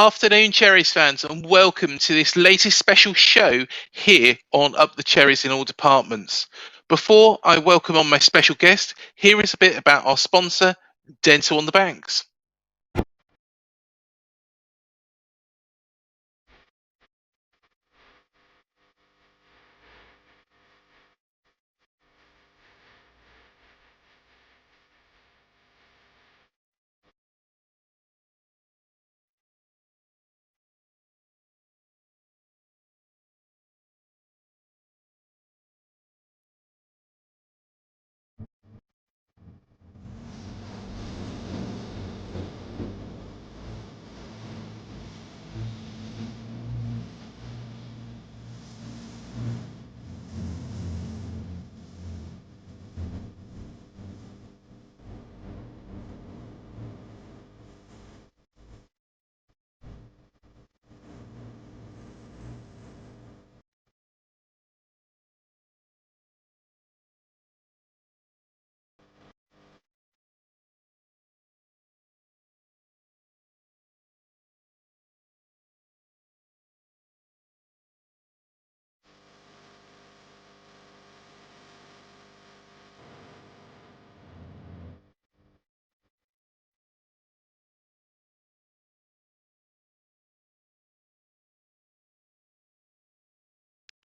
Afternoon, Cherries fans, and welcome to this latest special show here on Up the Cherries in all departments. Before I welcome on my special guest, here is a bit about our sponsor, Dental on the Banks.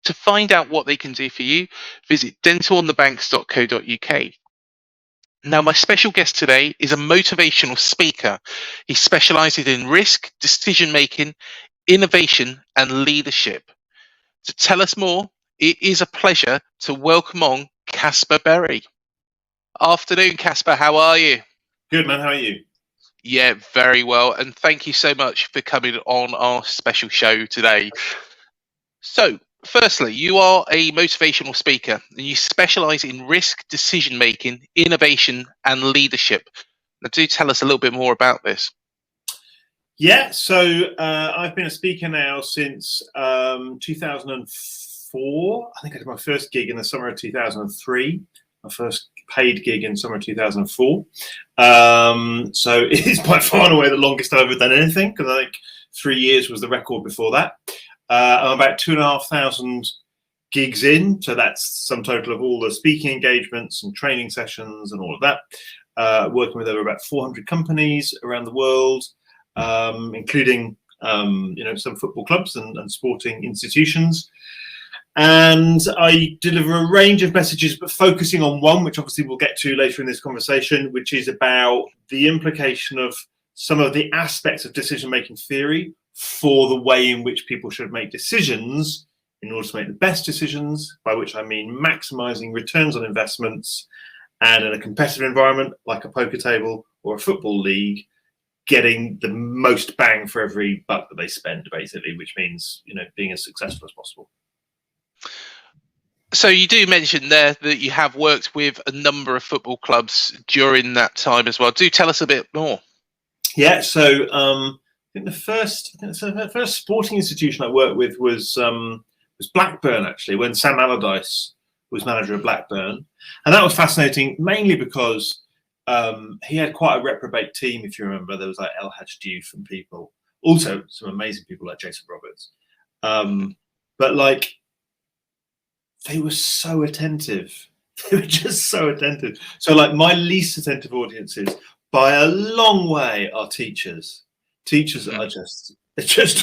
To find out what they can do for you, visit dentalonthebanks.co.uk. Now, my special guest today is a motivational speaker. He specializes in risk, decision making, innovation, and leadership. To tell us more, it is a pleasure to welcome on Caspar Berry. Afternoon, Caspar. How are you? Good, man. How are you? Yeah, very well. And thank you so much for coming on our special show today. So, firstly, you are a motivational speaker and you specialize in risk, decision making, innovation, and leadership. Now, do tell us a little bit more about this. Yeah, so I've been a speaker now since 2004. I think I did my first gig in the summer of 2003. My first paid gig in summer of 2004. So it is by far and away the longest I've ever done anything, because I think 3 years was the record before that. I'm about 2,500 gigs in, so that's some total of all the speaking engagements and training sessions and all of that. Working with over about 400 companies around the world, including some football clubs and sporting institutions. And I deliver a range of messages, but focusing on one, which obviously we'll get to later in this conversation, which is about the implication of some of the aspects of decision-making theory for the way in which people should make decisions in order to make the best decisions, by which I mean maximizing returns on investments, and in a competitive environment like a poker table or a football league, getting the most bang for every buck that they spend, basically, which means, being as successful as possible. So you do mention there that you have worked with a number of football clubs during that time as well. Do tell us a bit more. Yeah, so I think the first sporting institution I worked with was Blackburn, actually, when Sam Allardyce was manager of Blackburn. And that was fascinating, mainly because he had quite a reprobate team, if you remember. There was like El Hadj Diouf and people. Also, some amazing people like Jason Roberts. But like, they were so attentive. They were just so attentive. So like, my least attentive audiences by a long way are teachers. Teachers are just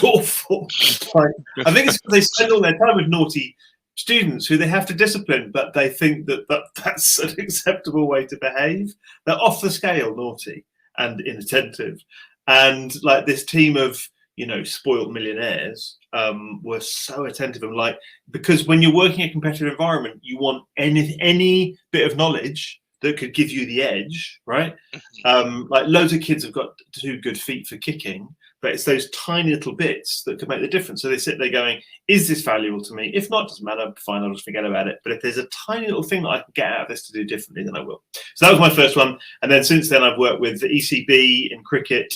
awful. Like, I think it's because they spend all their time with naughty students who they have to discipline, but they think that's an acceptable way to behave. They're off the scale naughty and inattentive. And like, this team of spoiled millionaires were so attentive, and like, because when you're working in a competitive environment, you want any bit of knowledge that could give you the edge, right? Like, loads of kids have got 2 good feet for kicking, but it's those tiny little bits that could make the difference. So they sit there going, is this valuable to me? If not, it doesn't matter, fine, I'll just forget about it. But if there's a tiny little thing that I can get out of this to do differently, then I will. So that was my first one. And then since then, I've worked with the ECB in cricket,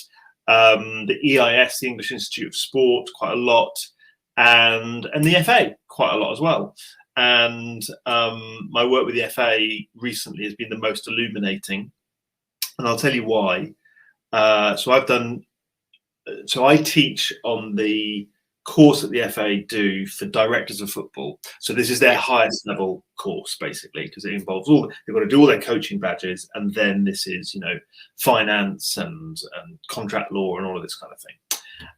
the EIS, the English Institute of Sport, quite a lot, and the FA quite a lot as well. And my work with the FA recently has been the most illuminating, and I'll tell you why. So I've done so I teach on the course that the FA do for directors of football. So this is their highest level course, basically, because it involves they've got to do all their coaching badges, and then this is, finance and contract law and all of this kind of thing.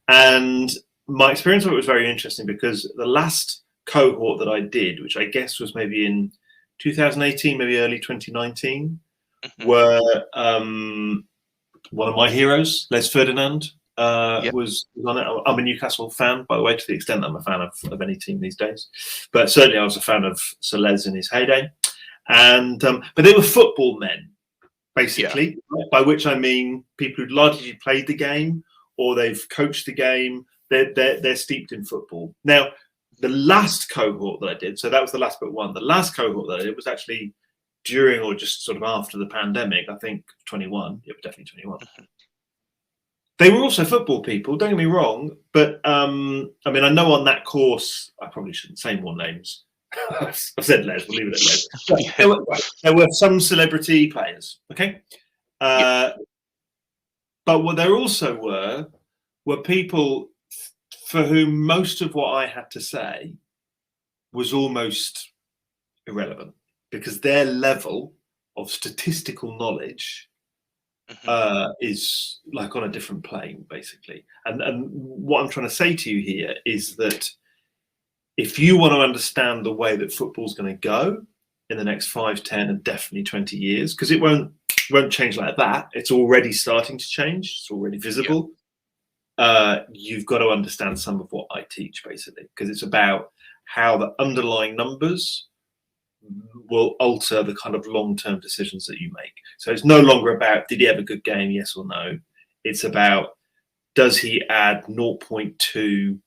And my experience of it was very interesting, because the last cohort that I did, which I guess was maybe in 2018, maybe early 2019, were one of my heroes, Les Ferdinand, was on it. I'm a Newcastle fan, by the way, to the extent that I'm a fan of any team these days. But certainly I was a fan of Sir Les in his heyday. And but they were football men, basically, by which I mean people who'd largely played the game or they've coached the game. They're steeped in football. Now, the last cohort that I did, so that was the last but one. The last cohort that I did was actually during or just sort of after the pandemic. I think 21. Yeah, definitely 21. They were also football people, don't get me wrong, but I mean, I know on that course, I probably shouldn't say more names. I've said Les, we'll leave it at Les. There were some celebrity players, okay? But what there also were people for whom most of what I had to say was almost irrelevant, because their level of statistical knowledge is like on a different plane, basically. And what I'm trying to say to you here is that if you want to understand the way that football's going to go in the next 5, 10, and definitely 20 years, because it won't change like that. It's already starting to change. It's already visible. You've got to understand some of what I teach, basically, because it's about how the underlying numbers will alter the kind of long-term decisions that you make. So it's no longer about, did he have a good game, yes or no? It's about, does he add 0.2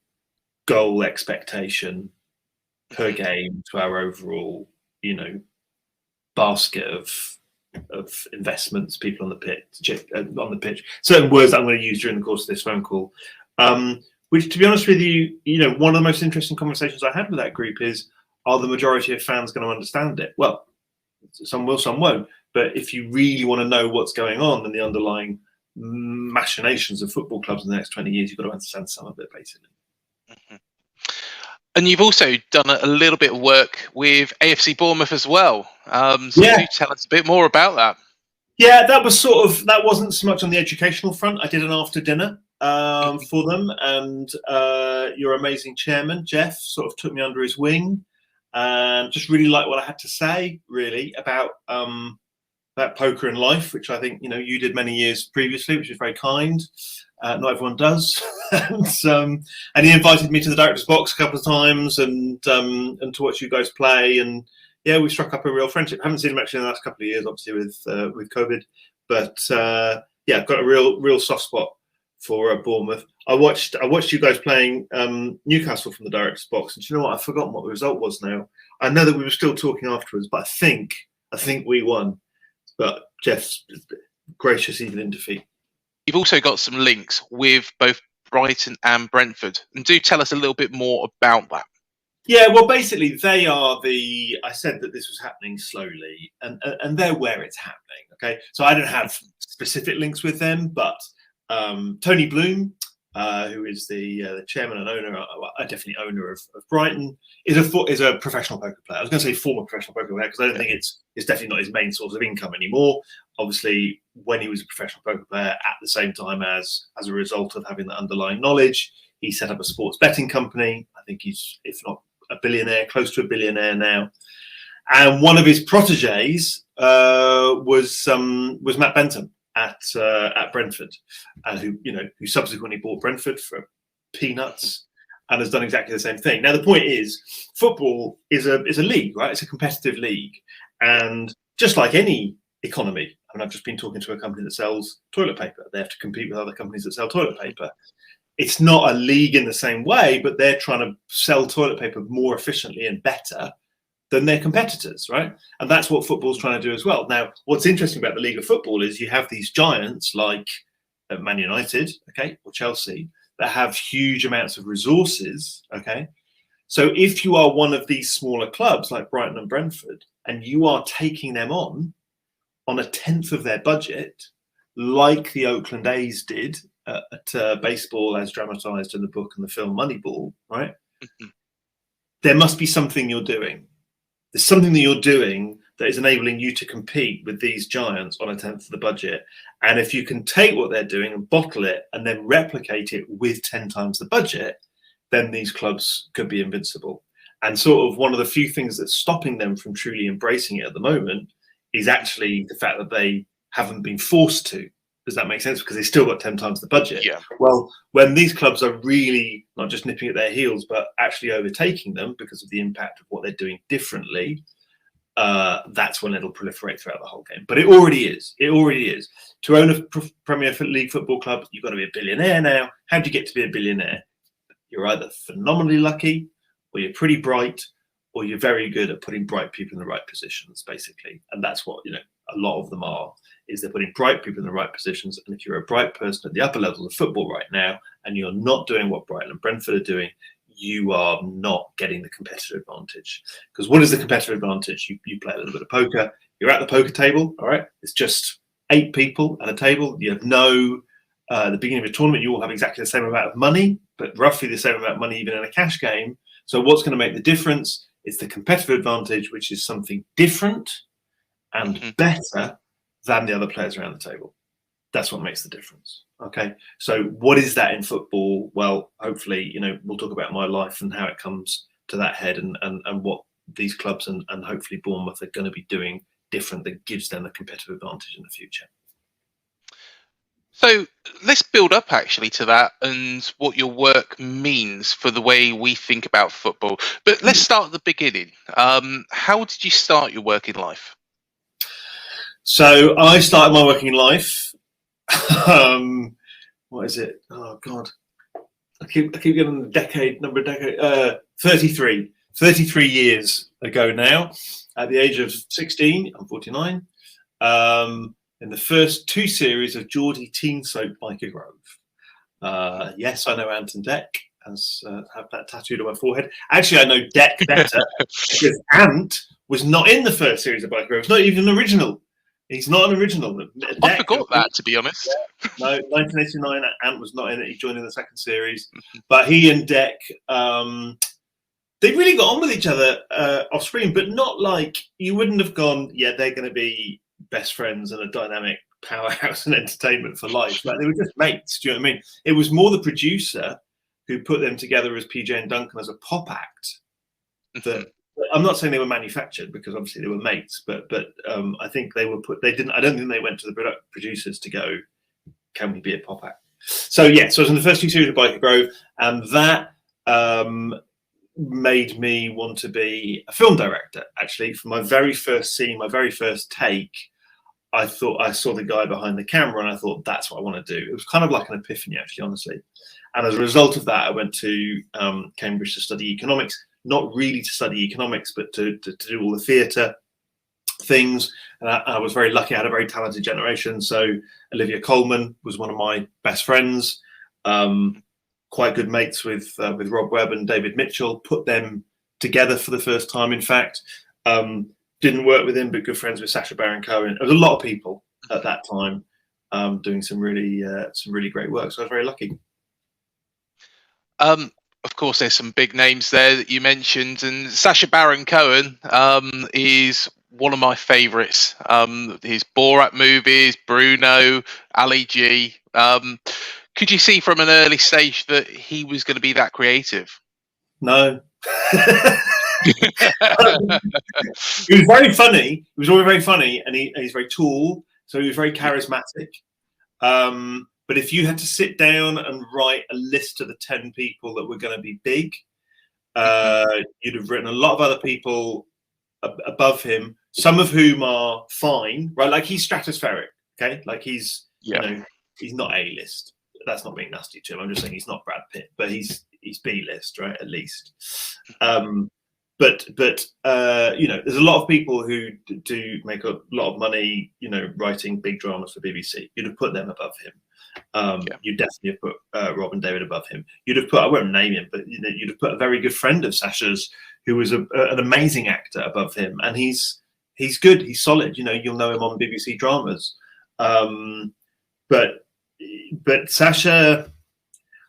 goal expectation per game to our overall, basket of investments, people on the pitch. Certain words that I'm going to use during the course of this phone call, which, to be honest with you, one of the most interesting conversations I had with that group is, are the majority of fans going to understand it? Well, some will, some won't. But if you really want to know what's going on and the underlying machinations of football clubs in the next 20 years, you've got to understand some of it, basically. And you've also done a little bit of work with AFC Bournemouth as well. So do tell us a bit more about that. Yeah, that wasn't so much on the educational front. I did an after dinner for them, and your amazing chairman, Jeff, sort of took me under his wing and just really liked what I had to say, really, about poker and life, which I think, you did many years previously, which is very kind. Not everyone does. And he invited me to the director's box a couple of times and to watch you guys play. And yeah, we struck up a real friendship. Haven't seen him actually in the last couple of years, obviously with COVID. But yeah, I've got a real soft spot for Bournemouth. I watched you guys playing Newcastle from the director's box, and do you know what? I've forgotten what the result was now. I know that we were still talking afterwards, but I think we won. But Jeff's gracious even in defeat. You've also got some links with both Brighton and Brentford, and do tell us a little bit more about that. Yeah, well, basically, they are I said that this was happening slowly, and they're where it's happening. Okay, so I don't have specific links with them, but Tony Bloom, who is the chairman and owner, definitely owner of Brighton, is a professional poker player. I was going to say former professional poker player, because I don't think it's definitely not his main source of income anymore. Obviously, when he was a professional poker player, at the same time as a result of having that underlying knowledge, he set up a sports betting company. I think he's, if not a billionaire, close to a billionaire now. And one of his proteges was Matt Bentham at Brentford, who subsequently bought Brentford for peanuts and has done exactly the same thing. Now, the point is, football is a league, right? It's a competitive league, and just like any economy, I mean, I've just been talking to a company that sells toilet paper. They have to compete with other companies that sell toilet paper. It's not a league in the same way, but they're trying to sell toilet paper more efficiently and better than their competitors, right? And that's what football's trying to do as well. Now, what's interesting about the League of Football is you have these giants like Man United, okay, or Chelsea, that have huge amounts of resources, okay? So if you are one of these smaller clubs like Brighton and Brentford, and you are taking them on a tenth of their budget, like the Oakland A's did baseball as dramatized in the book and the film Moneyball, right? Mhm. There must be something you're doing. There's something that you're doing that is enabling you to compete with these giants on a tenth of the budget. And if you can take what they're doing and bottle it and then replicate it with 10 times the budget, then these clubs could be invincible. And sort of one of the few things that's stopping them from truly embracing it at the moment is actually the fact that they haven't been forced to. Does that make sense? Because they still got 10 times the budget. Yeah. Well, when these clubs are really not just nipping at their heels, but actually overtaking them because of the impact of what they're doing differently, that's when it'll proliferate throughout the whole game. But it already is. It already is. To own a Premier League football club, you've got to be a billionaire now. How do you get to be a billionaire? You're either phenomenally lucky, or you're pretty bright, or you're very good at putting bright people in the right positions, basically. And that's what, a lot of them are, is they're putting bright people in the right positions. And if you're a bright person at the upper levels of football right now, and you're not doing what Brighton and Brentford are doing, you are not getting the competitive advantage. Because what is the competitive advantage? You play a little bit of poker. You're at the poker table, all right? It's just 8 people at a table. You have at the beginning of a tournament, you all have exactly the same amount of money, but roughly the same amount of money even in a cash game. So what's going to make the difference is the competitive advantage, which is something different and better than the other players around the table. That's what makes the difference. Okay. So what is that in football? Well, hopefully, we'll talk about my life and how it comes to that head and what these clubs and hopefully Bournemouth are going to be doing different that gives them a competitive advantage in the future. So let's build up actually to that and what your work means for the way we think about football. But let's start at the beginning. How did you start your working life? So I started my working life. What is it? Oh God, I keep getting the number of decade. 33 years ago now. At the age of 16, I'm 49. In the first 2 series of Geordie teen soap Byker Grove. Yes, I know Ant and Dec, as have that tattooed on my forehead. Actually, I know Dec better because Ant was not in the first series of Byker Grove. It's not even an original. He's not an original. I forgot that, to be honest. Yeah. No, 1989, Ant was not in it. He joined in the second series. But he and Dec, they really got on with each other off screen, but not like you wouldn't have gone, yeah, they're going to be best friends and a dynamic powerhouse and entertainment for life. Like, they were just mates. Do you know what I mean? It was more the producer who put them together as PJ and Duncan as a pop act. That I'm not saying they were manufactured, because obviously they were mates, but I think they were put. They didn't. I don't think they went to the producers to go, can we be a pop act? So yeah. So I was in the first 2 series of Byker Grove, and that made me want to be a film director. Actually, for my very first scene, my very first take, I thought I saw the guy behind the camera, and I thought that's what I want to do. It was kind of like an epiphany, actually, honestly. And as a result of that, I went to Cambridge to study economics. Not really to study economics, but to do all the theatre things. And I was very lucky. I had a very talented generation. So Olivia Coleman was one of my best friends. Quite good mates with Rob Webb and David Mitchell. Put them together for the first time, in fact. Didn't work with him, but good friends with Sacha Baron Cohen. There was a lot of people at that time doing some really great work. So I was very lucky. Of course, there's some big names there that you mentioned, and Sacha Baron Cohen is one of my favourites. His Borat movies, Bruno, Ali G. Could you see from an early stage that he was going to be that creative? No. He was very funny. He was always very funny, and he's very tall, so he was very charismatic. But if you had to sit down and write a list of the 10 people that were going to be big, you'd have written a lot of other people above him, some of whom are fine, right? Like, he's stratospheric, okay? Like, he's he's not A-list. That's not being nasty to him. I'm just saying he's not Brad Pitt, but he's B-list, right? At least. But there's a lot of people who do make a lot of money, writing big dramas for BBC. You'd have put them above him. You definitely have put Rob and David above him. You'd have put, I won't name him, but you'd have put a very good friend of Sacha's who was an amazing actor above him, and he's good, he's solid. You'll know him on BBC dramas. But but Sasha,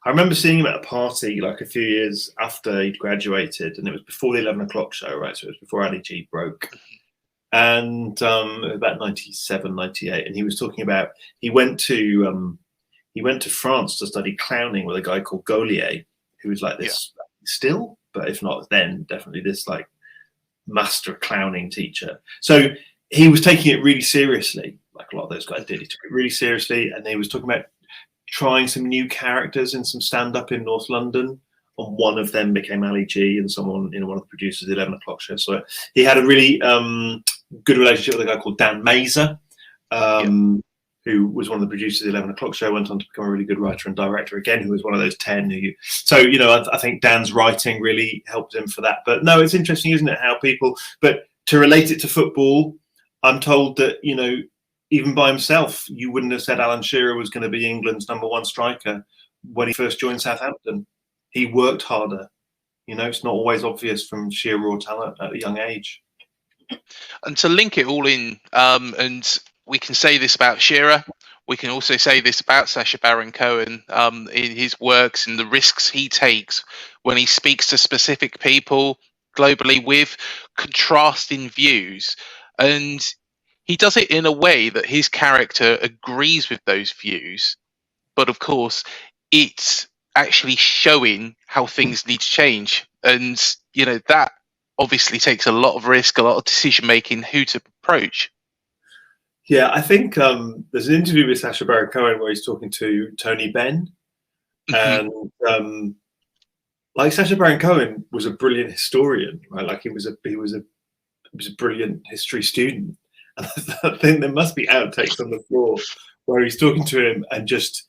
I remember seeing him at a party like a few years after he'd graduated, and it was before the 11 o'clock show, right? So it was before Ali G broke. And about 97, 98. And he was talking about, he went to France to study clowning with a guy called Gaulier, who was like this still, but if not then, definitely this like master clowning teacher. So he was taking it really seriously, like a lot of those guys did. He took it really seriously, and he was talking about trying some new characters in some stand-up in North London. And one of them became Ali G, and someone, you know, one of the producers of the 11 o'clock show. So he had a really good relationship with a guy called Dan Mazer, who was one of the producers of the 11 o'clock show, went on to become a really good writer and director again, who was one of those 10 who, so, you know, I think Dan's writing really helped him for that. But no, it's interesting, isn't it, how people, but to relate it to football, I'm told that, you know, even by himself, you wouldn't have said Alan Shearer was going to be England's #1 striker when he first joined Southampton. He worked harder. You know, it's not always obvious from sheer raw talent at a young age. And to link it all in, and we can say this about Shearer, we can also say this about Sacha Baron Cohen in his works and the risks he takes when he speaks to specific people globally with contrasting views. And he does it in a way that his character agrees with those views. But of course, it's actually showing how things need to change. And, you know, that obviously takes a lot of risk, a lot of decision making, who to approach. Yeah, I think there's an interview with Sacha Baron Cohen where he's talking to Tony Benn, and like Sacha Baron Cohen was a brilliant historian, right? Like he was a brilliant history student. And I think there must be outtakes on the floor where he's talking to him and just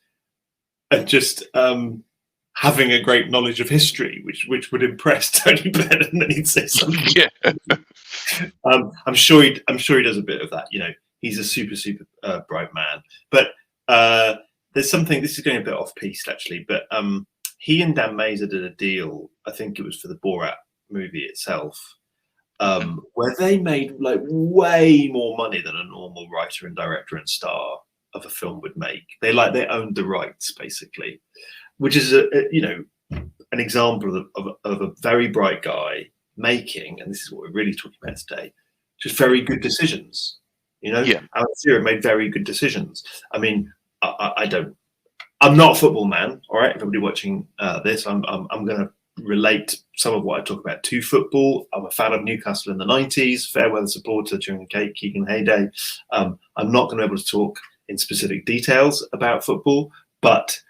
having a great knowledge of history, which would impress Tony Benn, and then he'd say something. Yeah. I'm sure he does a bit of that. You know, he's a super bright man. But there's something. This is going a bit off piece actually, but he and Dan Mazer did a deal. I think it was for the Borat movie itself, where they made like way more money than a normal writer and director and star of a film would make. They owned the rights basically, which is an example of a very bright guy making, and this is what we're really talking about today, just very good decisions. You know, Alan Shearer made very good decisions. I mean, I'm not a football man. All right, everybody watching this, I'm going to relate some of what I talk about to football. I'm a fan of Newcastle in the 90s, fair weather supporter during the Keegan heyday. I'm not going to be able to talk in specific details about football, but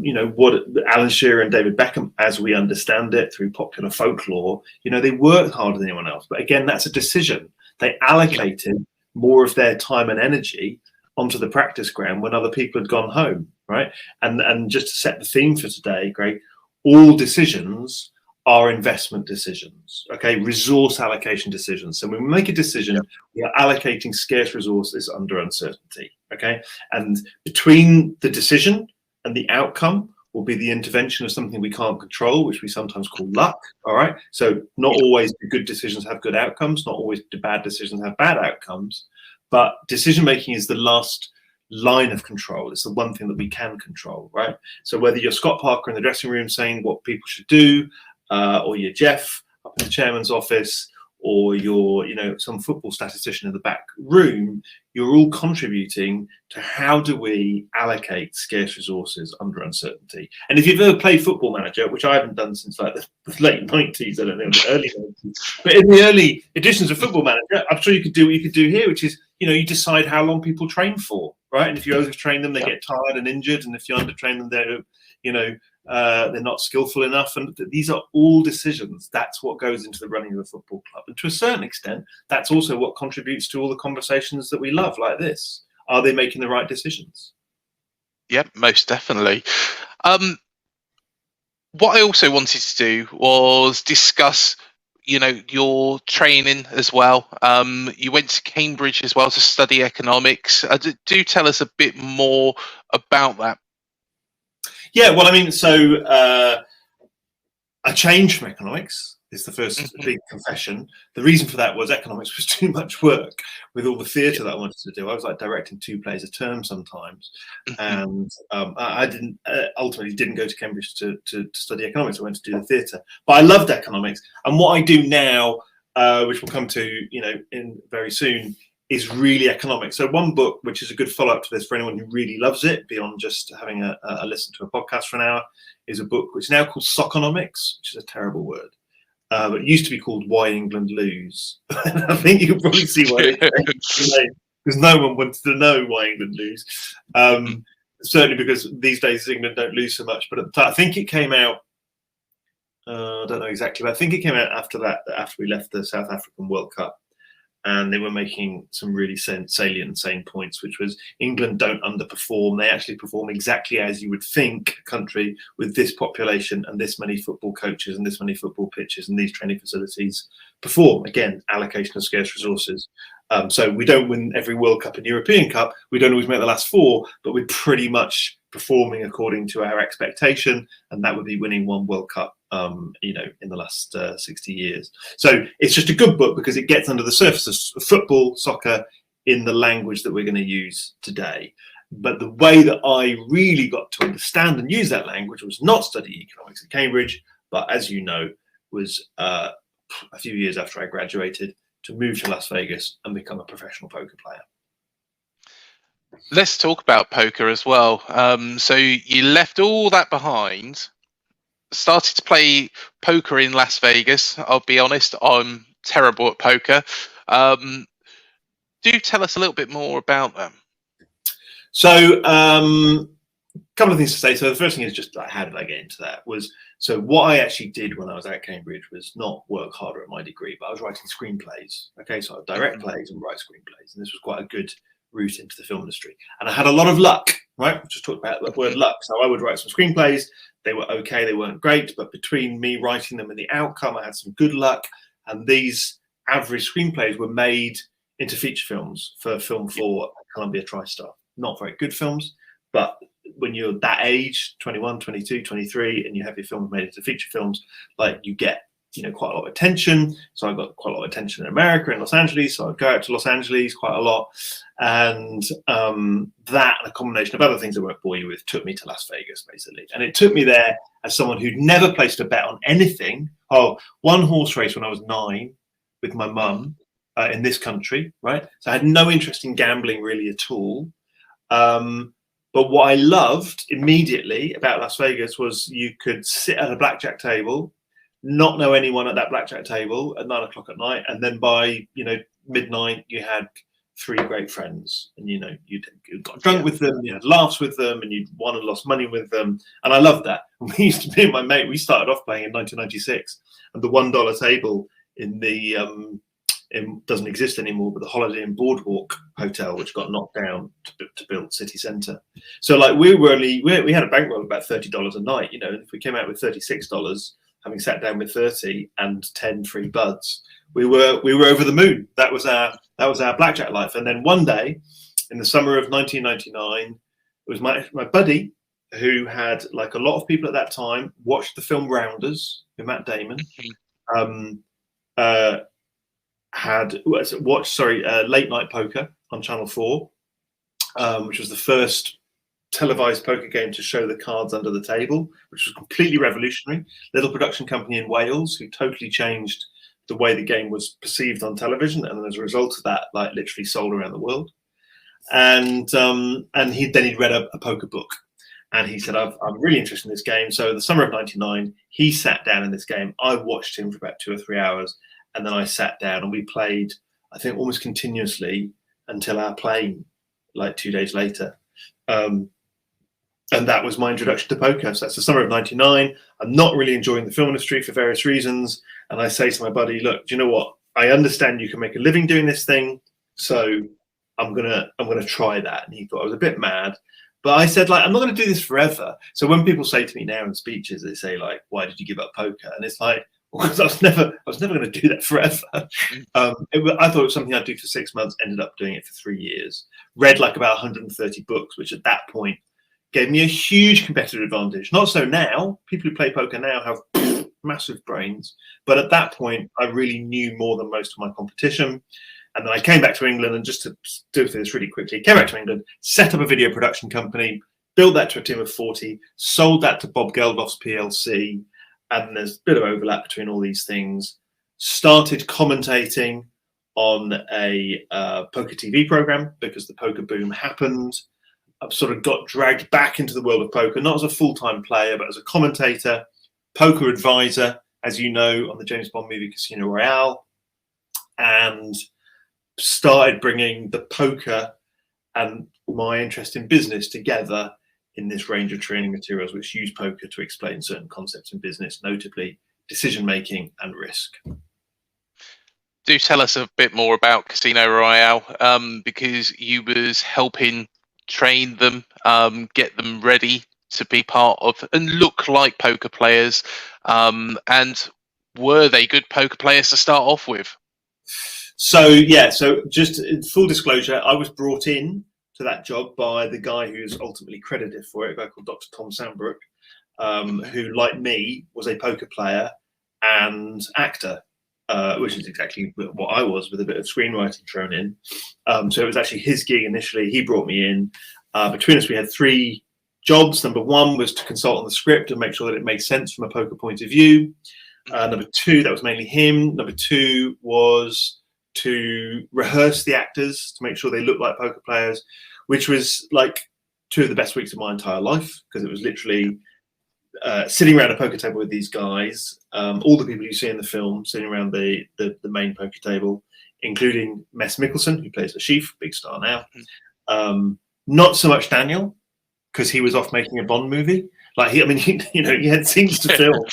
you know, what Alan Shearer and David Beckham, as we understand it through popular folklore, you know, they worked harder than anyone else. But again, that's a decision. They allocated more of their time and energy onto the practice ground when other people had gone home, right? And just to set the theme for today, Greg, all decisions are investment decisions, okay? Resource allocation decisions. So when we make a decision, we are allocating scarce resources under uncertainty, okay? And between the decision and the outcome will be the intervention of something we can't control, which we sometimes call luck, all right? So not always do good decisions have good outcomes, not always do bad decisions have bad outcomes, but decision-making is the last line of control. It's the one thing that we can control, right? So whether you're Scott Parker in the dressing room saying what people should do, or you're Jeff up in the chairman's office, or you're, you know, some football statistician in the back room, you're all contributing to how do we allocate scarce resources under uncertainty. And if you've ever played Football Manager, which I haven't done since like the late 90s, I don't know, the early 90s, but in the early editions of Football Manager, I'm sure you could do what you could do here, which is, you know, you decide how long people train for, right? And if you overtrain them, they get tired and injured. And if you undertrain them, they're, you know, they're not skillful enough. And these are all decisions. That's what goes into the running of a football club. And to a certain extent, that's also what contributes to all the conversations that we love like this. Are they making the right decisions? Yeah, most definitely. What I also wanted to do was discuss, you know, your training as well. You went to Cambridge as well to study economics. Do tell us a bit more about that. Yeah, well, I mean, so I changed from economics. Is the first big confession. The reason for that was economics was too much work with all the theatre that I wanted to do. I was like directing 2 plays a term sometimes, and I didn't ultimately didn't go to Cambridge to study economics. I went to do the theatre, but I loved economics. And what I do now, which we'll come to, in very soon, is really economics. So one book, which is a good follow-up to this for anyone who really loves it, beyond just having a listen to a podcast for an hour, is a book which is now called Soconomics, which is a terrible word. But it used to be called Why England Lose. I think you can probably see why. Because no one wanted to know why England lose. Certainly because these days England don't lose so much. But at the time, I think it came out, I don't know exactly, but I think it came out after that, after we left the South African World Cup. And they were making some really salient and sane points, which was England don't underperform. They actually perform exactly as you would think a country with this population and this many football coaches and this many football pitches and these training facilities perform. Again, allocation of scarce resources. So we don't win every World Cup and European Cup. We don't always make the last 4, but we're pretty much performing according to our expectation. And that would be winning 1 World Cup, in the last 60 years. So it's just a good book because it gets under the surface of football, soccer, in the language that we're going to use today. But the way that I really got to understand and use that language was not studying economics at Cambridge, but as you know, was a few years after I graduated to move to Las Vegas and become a professional poker player. Let's talk about poker as well. So you left all that behind, started to play poker in Las Vegas. I'll be honest, I'm terrible at poker. Do tell us a little bit more about them. So a couple of things to say. So the first thing is just like, how did I get into that? So what I actually did when I was at Cambridge was not work harder at my degree, but I was writing screenplays. Okay, so I would direct plays and write screenplays. And this was quite a good route into the film industry. And I had a lot of luck, right? We just talked about the word luck. So I would write some screenplays. They were okay, they weren't great, but between me writing them and the outcome, I had some good luck. And these average screenplays were made into feature films for Film 4 at Columbia TriStar. Not very good films, but when you're that age, 21, 22, 23, and you have your films made into feature films, like you get, quite a lot of attention. So I got quite a lot of attention in America, in Los Angeles. So I'd go out to Los Angeles quite a lot. And that and a combination of other things I won't bore you with took me to Las Vegas, basically. And it took me there as someone who'd never placed a bet on anything. One horse race when I was 9 with my mum in this country, right? So I had no interest in gambling really at all. But what I loved immediately about Las Vegas was you could sit at a blackjack table, not know anyone at that blackjack table at 9 o'clock at night, and then by midnight you had 3 great friends, and you got drunk with them, you had laughs with them, and you won and lost money with them, and I loved that. And we used to be, my mate, we started off playing in 1996, and the $1 table in the it doesn't exist anymore, but the Holiday Inn Boardwalk Hotel, which got knocked down to build City Centre. So like we had a bankroll of about $30 a night, and if we came out with $36, having sat down with 30 and 10 free buds, we were over the moon. That was our blackjack life. And then one day in the summer of 1999, it was my buddy who had, like a lot of people at that time, watched the film Rounders with Matt Damon. Had watched Late Night Poker on Channel 4, which was the first televised poker game to show the cards under the table, which was completely revolutionary. Little production company in Wales who totally changed the way the game was perceived on television, and as a result of that, like literally sold around the world. And he'd read a poker book, and he said, I'm really interested in this game. So the summer of 99, he sat down in this game. I watched him for about 2 or 3 hours, and then I sat down and we played, I think, almost continuously until our plane, like 2 days later. And that was my introduction to poker. So that's the summer of 99. I'm not really enjoying the film industry for various reasons. And I say to my buddy, look, do you know what? I understand you can make a living doing this thing. So I'm gonna try that. And he thought I was a bit mad. But I said, like, I'm not going to do this forever. So when people say to me now in speeches, they say, like, why did you give up poker? And it's like, because I was never going to do that forever. I thought it was something I'd do for 6 months, ended up doing it for 3 years. Read like about 130 books, which at that point gave me a huge competitive advantage. Not so now. People who play poker now have massive brains. But at that point, I really knew more than most of my competition. And then I came back to England, and just to do this really quickly, came back to England, set up a video production company, built that to a team of 40, sold that to Bob Geldof's PLC, and there's a bit of overlap between all these things. Started commentating on a poker TV program because the poker boom happened. I've sort of got dragged back into the world of poker, not as a full-time player, but as a commentator, poker advisor, as you know, on the James Bond movie Casino Royale, and started bringing the poker and my interest in business together in this range of training materials which use poker to explain certain concepts in business, notably decision-making and risk. Do tell us a bit more about Casino Royale, because you was helping train them, get them ready to be part of and look like poker players. And were they good poker players to start off with? So just in full disclosure, I was brought in to that job by the guy who's ultimately credited for it, a guy called Dr. Tom Sandbrook, who, like me, was a poker player and actor, which is exactly what I was, with a bit of screenwriting thrown in. So it was actually his gig initially. He brought me in. Between us, we had 3 jobs. Number 1 was to consult on the script and make sure that it made sense from a poker point of view. Number 2, that was mainly him. Number 2 was to rehearse the actors to make sure they looked like poker players, which was like 2 of the best weeks of my entire life, because it was literally sitting around a poker table with these guys, all the people you see in the film sitting around the main poker table, including Mikkelsen, who plays the chief, big star now. Not so much Daniel, because he was off making a Bond movie. Like he had scenes to film.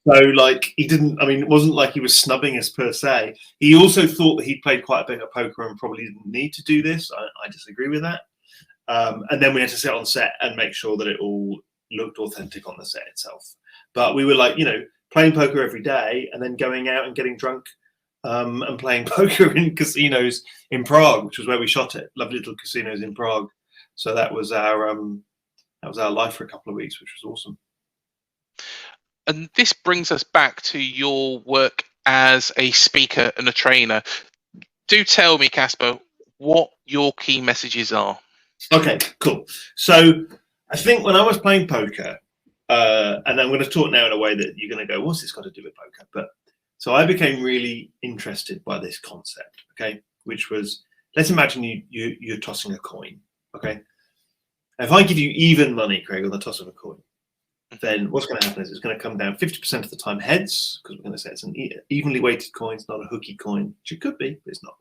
So, like, it wasn't like he was snubbing us per se. He also thought that he'd played quite a bit of poker and probably didn't need to do this. I disagree with that. And then we had to sit on set and make sure that it all looked authentic on the set itself. But we were like, playing poker every day and then going out and getting drunk and playing poker in casinos in Prague, which was where we shot it. Lovely little casinos in Prague. So that was our life for a couple of weeks, which was awesome. And this brings us back to your work as a speaker and a trainer. Do tell me, Caspar, what your key messages are. Okay, cool. So I think when I was playing poker, and I'm going to talk now in a way that you're going to go, what's this got to do with poker? But so I became really interested by this concept, okay, which was, let's imagine you're tossing a coin, okay? If I give you even money, Craig, on the toss of a coin, then what's going to happen is it's going to come down 50% of the time heads, because we're going to say it's an evenly weighted coin, it's not a hooky coin, which it could be, but it's not.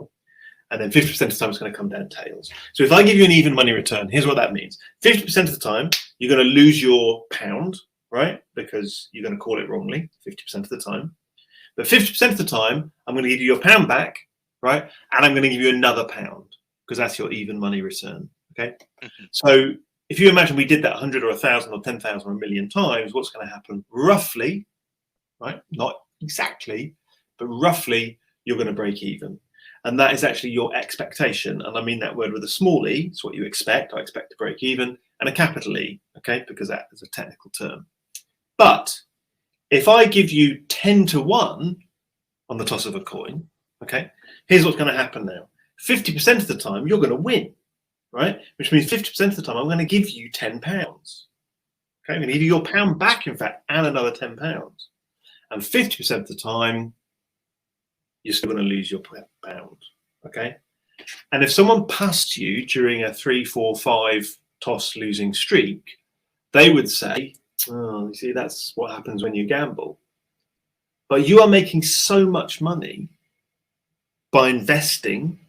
And then 50% of the time it's going to come down tails. So if I give you an even money return, here's what that means. 50% of the time, you're going to lose your pound, right? Because you're going to call it wrongly 50% of the time. But 50% of the time, I'm going to give you your pound back, right? And I'm going to give you another pound, because that's your even money return, okay? So if you imagine we did that 100 or 1,000 or 10,000 or a million times, what's going to happen roughly, right? Not exactly, but roughly, you're going to break even. And that is actually your expectation. And I mean that word with a small e. It's what you expect. I expect to break even. And a capital E, okay? Because that is a technical term. But if I give you 10 to 1 on the toss of a coin, okay? Here's what's going to happen now. 50% of the time, you're going to win. Right? Which means 50% of the time, I'm going to give you £10. Okay, I'm going to give you your pound back, in fact, and another £10. And 50% of the time, you're still going to lose your pound. Okay? And if someone passed you during a 3, 4, 5 toss losing streak, they would say, oh, you see, that's what happens when you gamble. But you are making so much money by investing,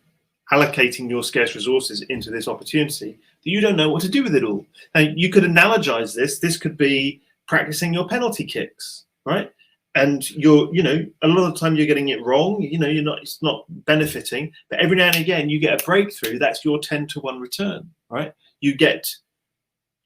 allocating your scarce resources into this opportunity that you don't know what to do with it all. Now, you could analogize this. This could be practicing your penalty kicks, right? And a lot of the time you're getting it wrong. It's not benefiting. But every now and again, you get a breakthrough. That's your 10 to 1 return, right? You get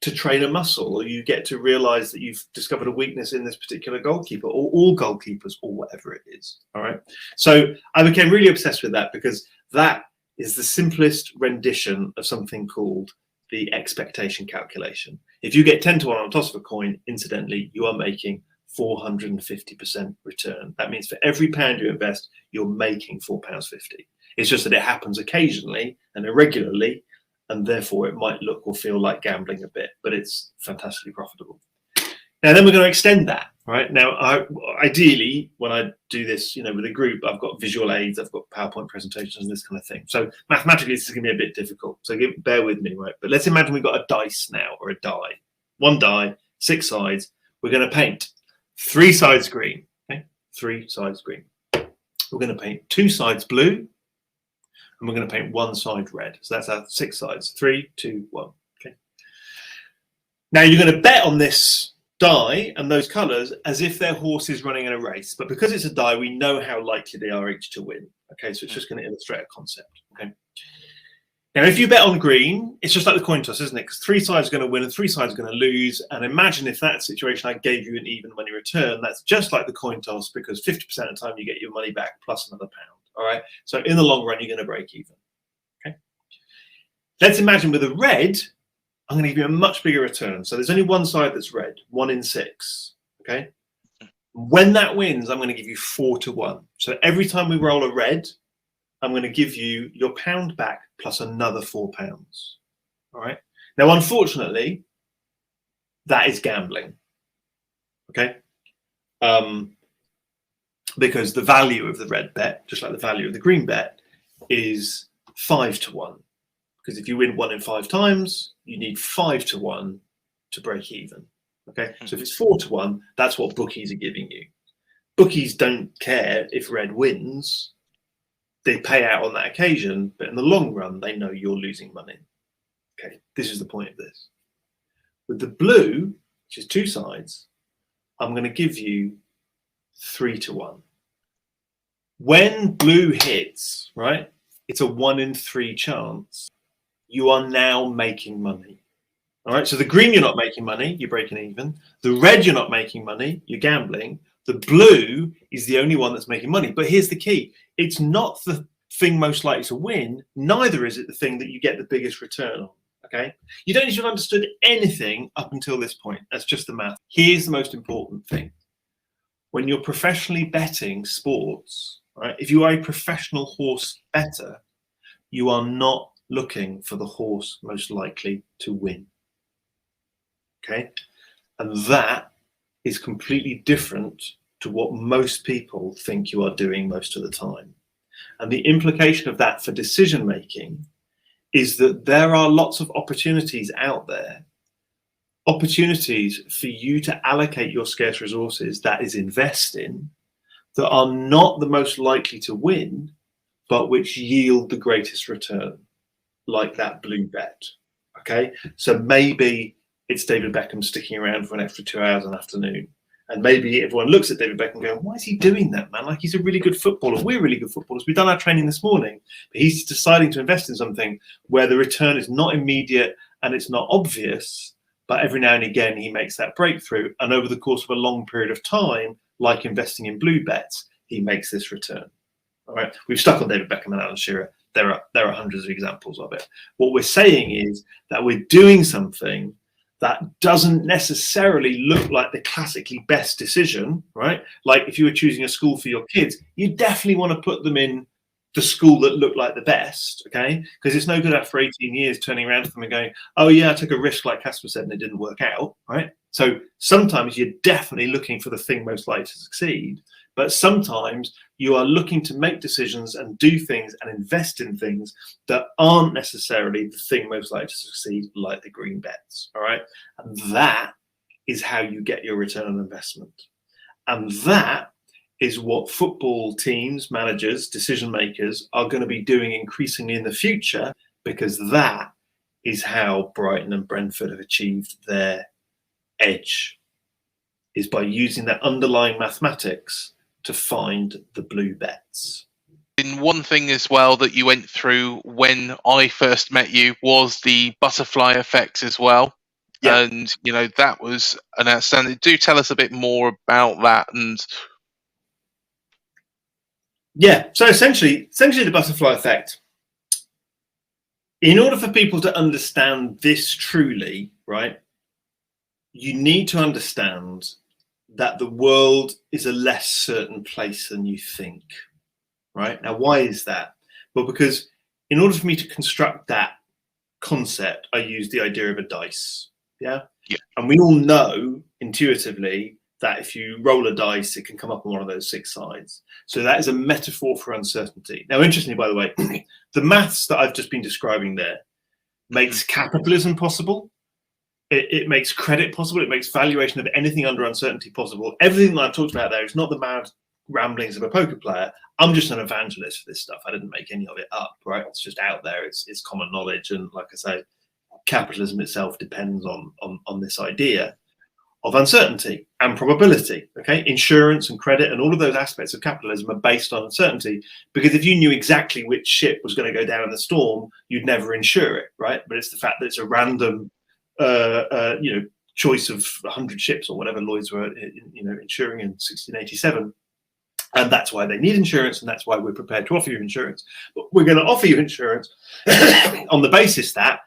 to train a muscle, or you get to realize that you've discovered a weakness in this particular goalkeeper, or all goalkeepers, or whatever it is. All right. So I became really obsessed with that, because that is the simplest rendition of something called the expectation calculation. If you get 10 to 1 on the toss of a coin, incidentally, you are making 450% return. That means for every pound you invest, you're making £4.50. It's just that it happens occasionally and irregularly, and therefore it might look or feel like gambling a bit, but it's fantastically profitable. Now, then we're going to extend that, right? Now, ideally, when I do this, with a group, I've got visual aids, I've got PowerPoint presentations and this kind of thing. So mathematically, this is going to be a bit difficult. So bear with me, right? But let's imagine we've got a dice now, or a die. One die, 6 sides. We're going to paint 3 sides green, okay? 3 sides green. We're going to paint 2 sides blue, and we're going to paint 1 side red. So that's our 6 sides. 3, 2, 1. Okay. Now you're going to bet on this die and those colours as if their horse is running in a race, but because it's a die, we know how likely they are each to win. Okay, so it's just going to illustrate a concept. Okay. Now, if you bet on green, it's just like the coin toss, isn't it? Because 3 sides are going to win and 3 sides are going to lose. And imagine if that situation I gave you an even money return, that's just like the coin toss, because 50% of the time you get your money back plus another pound. All right. So in the long run, you're going to break even. Okay. Let's imagine with a red, I'm going to give you a much bigger return. So there's only 1 side that's red, 1 in 6. Okay. When that wins, I'm going to give you 4 to 1. So every time we roll a red, I'm going to give you your pound back plus another £4. All right. Now, unfortunately, that is gambling. Okay. Because the value of the red bet, just like the value of the green bet, is 5 to 1. Because if you win 1 in 5 times, you need 5 to 1 to break even. Okay. So if it's 4 to 1, that's what bookies are giving you. Bookies don't care if red wins. They pay out on that occasion, but in the long run, they know you're losing money. Okay, this is the point of this. With the blue, which is 2 sides, I'm going to give you 3 to 1. When blue hits, right, it's a 1 in 3 chance. You are now making money. All right, so the green, you're not making money, you're breaking even. The red, you're not making money, you're gambling. The blue is the only one that's making money. But here's the key. It's not the thing most likely to win. Neither is it the thing that you get the biggest return on. Okay. You don't need to have understood anything up until this point. That's just the math. Here's the most important thing. When you're professionally betting sports, right, if you are a professional horse bettor, you are not looking for the horse most likely to win. Okay. And that is completely different to what most people think you are doing most of the time. And the implication of that for decision making is that there are lots of opportunities out there, opportunities for you to allocate your scarce resources, that is invest in, that are not the most likely to win, but which yield the greatest return, like that blue bet. Okay, so maybe it's David Beckham sticking around for an extra 2 hours an afternoon. And maybe everyone looks at David Beckham going, why is he doing that, man? Like, he's a really good footballer. We're really good footballers. We've done our training this morning. But he's deciding to invest in something where the return is not immediate and it's not obvious. But every now and again, he makes that breakthrough. And over the course of a long period of time, like investing in blue bets, he makes this return. All right. We've stuck on David Beckham and Alan Shearer. There are hundreds of examples of it. What we're saying is that we're doing something that doesn't necessarily look like the classically best decision, right? Like if you were choosing a school for your kids, you definitely want to put them in the school that looked like the best, okay? Because it's no good after 18 years turning around to them and going, oh yeah, I took a risk like Caspar said and it didn't work out, right? So sometimes you're definitely looking for the thing most likely to succeed, but sometimes you are looking to make decisions and do things and invest in things that aren't necessarily the thing most likely to succeed, like the green bets, all right? And that is how you get your return on investment. And that is what football teams, managers, decision makers are going to be doing increasingly in the future, because that is how Brighton and Brentford have achieved their edge, is by using that underlying mathematics to find the blue bets. And one thing as well that you went through when I first met you was the butterfly effect as well. Yeah. And, you know, that was an outstanding. Do tell us a bit more about that. And yeah, so essentially the butterfly effect. In order for people to understand this truly, right, you need to understand that the world is a less certain place than you think, right? Now, why is that? Well, because in order for me to construct that concept, I use the idea of a dice, yeah? And we all know intuitively that if you roll a dice, it can come up on one of those 6 sides. So that is a metaphor for uncertainty. Now, interestingly, by the way, the maths that I've just been describing there makes capitalism possible. It makes credit possible. It makes valuation of anything under uncertainty possible. Everything that I've talked about there is not the mad ramblings of a poker player. I'm just an evangelist for this stuff. I didn't make any of it up, right? It's just out there. It's common knowledge. And like I say, capitalism itself depends on this idea of uncertainty and probability. Okay, insurance and credit and all of those aspects of capitalism are based on uncertainty, because if you knew exactly which ship was going to go down in the storm, you'd never insure it, right? But it's the fact that it's a random choice of 100 ships or whatever Lloyd's were insuring in 1687. And that's why they need insurance, and that's why we're prepared to offer you insurance. But we're going to offer you insurance on the basis that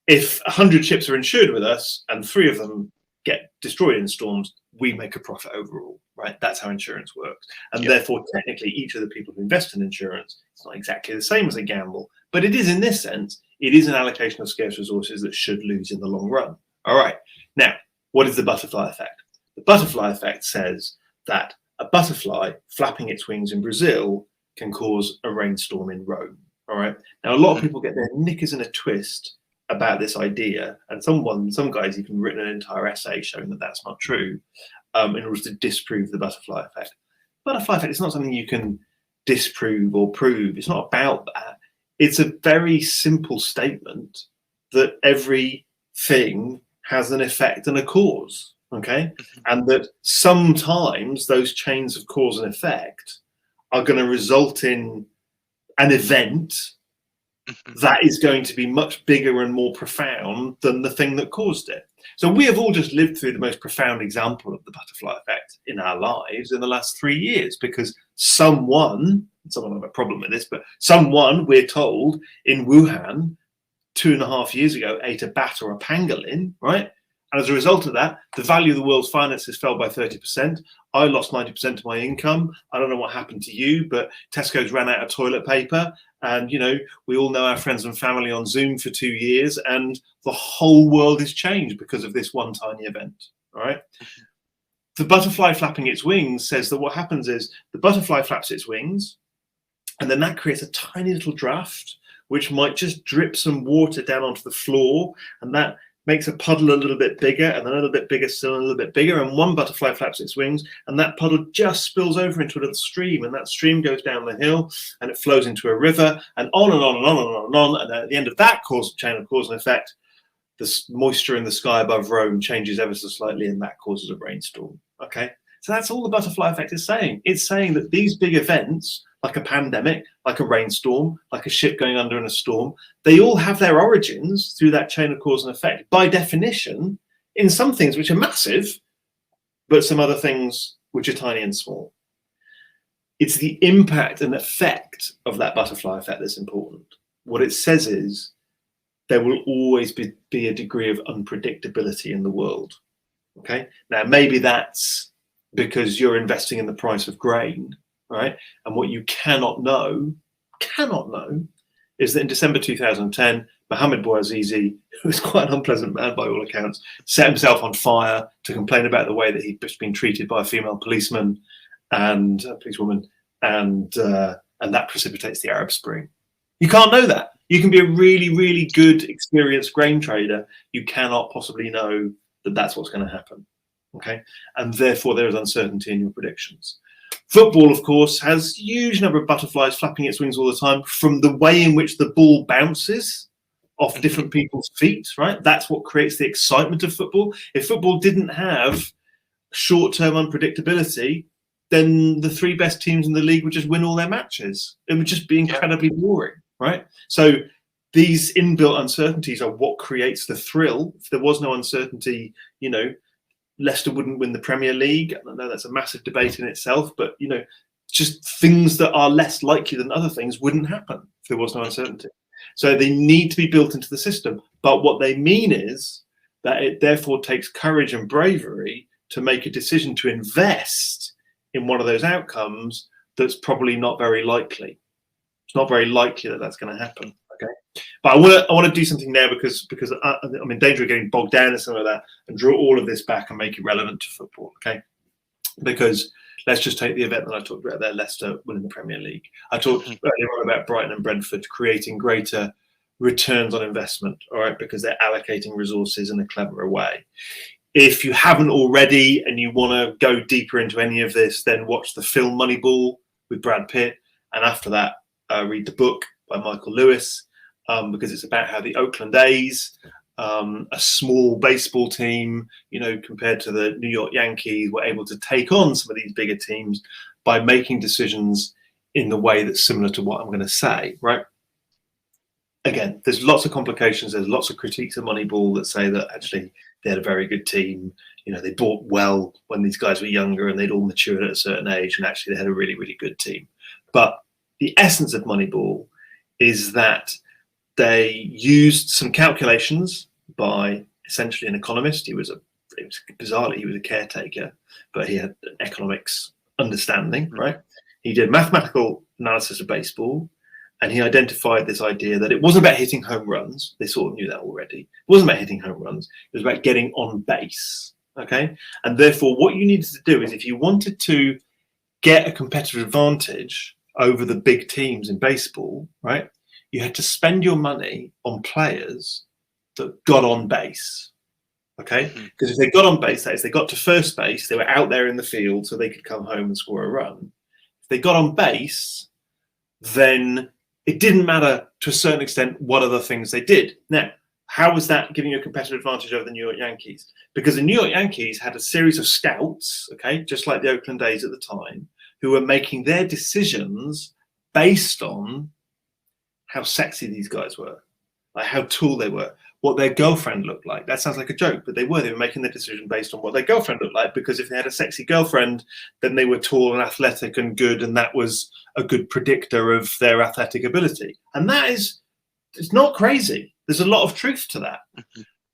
if 100 ships are insured with us and 3 of them get destroyed in storms, we make a profit overall, right? That's how insurance works. And therefore, technically, each of the people who invest in insurance, it's not exactly the same as a gamble, but it is, in this sense, it is an allocation of scarce resources that should lose in the long run. All right. Now, what is the butterfly effect? The butterfly effect says that a butterfly flapping its wings in Brazil can cause a rainstorm in Rome. All right. Now, a lot of people get their knickers in a twist about this idea, and some guys even written an entire essay showing that that's not true, in order to disprove the butterfly effect. Butterfly effect is not something you can disprove or prove. It's not about that. It's a very simple statement that everything has an effect and a cause, okay? And that sometimes those chains of cause and effect are going to result in an event that is going to be much bigger and more profound than the thing that caused it. So we have all just lived through the most profound example of the butterfly effect in our lives in the last 3 years, because someone have a problem with this, but someone, we're told, in Wuhan 2.5 years ago ate a bat or a pangolin, right? And as a result of that, the value of the world's finances fell by 30%. I lost 90% of my income. I don't know what happened to you, but Tesco's ran out of toilet paper. And, we all know our friends and family on Zoom for 2 years. And the whole world has changed because of this one tiny event, all right? The butterfly flapping its wings says that what happens is the butterfly flaps its wings, and then that creates a tiny little draft, which might just drip some water down onto the floor. And that makes a puddle a little bit bigger, and then a little bit bigger still, and a little bit bigger, and one butterfly flaps its wings, and that puddle just spills over into a little stream, and that stream goes down the hill, and it flows into a river, and on and on and on and on and on, and at the end of that chain of cause and effect, the moisture in the sky above Rome changes ever so slightly, and that causes a rainstorm, okay? So that's all the butterfly effect is saying. It's saying that these big events, like a pandemic, like a rainstorm, like a ship going under in a storm, they all have their origins through that chain of cause and effect, by definition, in some things which are massive, but some other things which are tiny and small. It's the impact and effect of that butterfly effect that's important. What it says is there will always be a degree of unpredictability in the world. Okay. Now, maybe that's because you're investing in the price of grain, right? And what you cannot know is that in December 2010, Mohammed Bouazizi, who was quite an unpleasant man by all accounts, set himself on fire to complain about the way that he'd just been treated by a female policeman and a policewoman, and that precipitates the Arab Spring. You can't know that. You can be a really, really good, experienced grain trader. You cannot possibly know that that's what's going to happen. Okay, and therefore there is uncertainty in your predictions. Football, of course, has a huge number of butterflies flapping its wings all the time, from the way in which the ball bounces off different people's feet, right? That's what creates the excitement of football. If football didn't have short-term unpredictability, then the 3 best teams in the league would just win all their matches. It would just be incredibly boring, right? So these inbuilt uncertainties are what creates the thrill. If there was no uncertainty, Leicester wouldn't win the Premier League. I know that's a massive debate in itself, but just things that are less likely than other things wouldn't happen if there was no uncertainty. So they need to be built into the system. But what they mean is that it therefore takes courage and bravery to make a decision to invest in one of those outcomes that's probably not very likely. It's not very likely that that's going to happen. Okay, but I want to do something there because I'm in danger of getting bogged down in some of that and draw all of this back and make it relevant to football. Okay, because let's just take the event that I talked about there, Leicester winning the Premier League. I talked earlier on about Brighton and Brentford creating greater returns on investment, all right, because they're allocating resources in a cleverer way. If you haven't already and you want to go deeper into any of this, then watch the film Moneyball with Brad Pitt. And after that, read the book by Michael Lewis, because it's about how the Oakland A's, a small baseball team, compared to the New York Yankees, were able to take on some of these bigger teams by making decisions in the way that's similar to what I'm going to say, right? Again, there's lots of complications. There's lots of critiques of Moneyball that say that actually they had a very good team. They bought well when these guys were younger and they'd all matured at a certain age, and actually they had a really, really good team. But the essence of Moneyball is that they used some calculations by essentially an economist. Bizarrely, he was a caretaker, but he had an economics understanding, right? He did mathematical analysis of baseball, and he identified this idea that it wasn't about hitting home runs. They sort of knew that already. It wasn't about hitting home runs. It was about getting on base, okay? And therefore, what you needed to do is, if you wanted to get a competitive advantage over the big teams in baseball, right, you had to spend your money on players that got on base, okay? Because if they got on base, that is, they got to first base, they were out there in the field so they could come home and score a run. If they got on base, then it didn't matter to a certain extent what other things they did. Now, how was that giving you a competitive advantage over the New York Yankees? Because the New York Yankees had a series of scouts, okay, just like the Oakland A's at the time, who were making their decisions based on how sexy these guys were, like how tall they were, what their girlfriend looked like. That sounds like a joke, but they were making their decision based on what their girlfriend looked like, because if they had a sexy girlfriend, then they were tall and athletic and good, and that was a good predictor of their athletic ability. And it's not crazy. There's a lot of truth to that.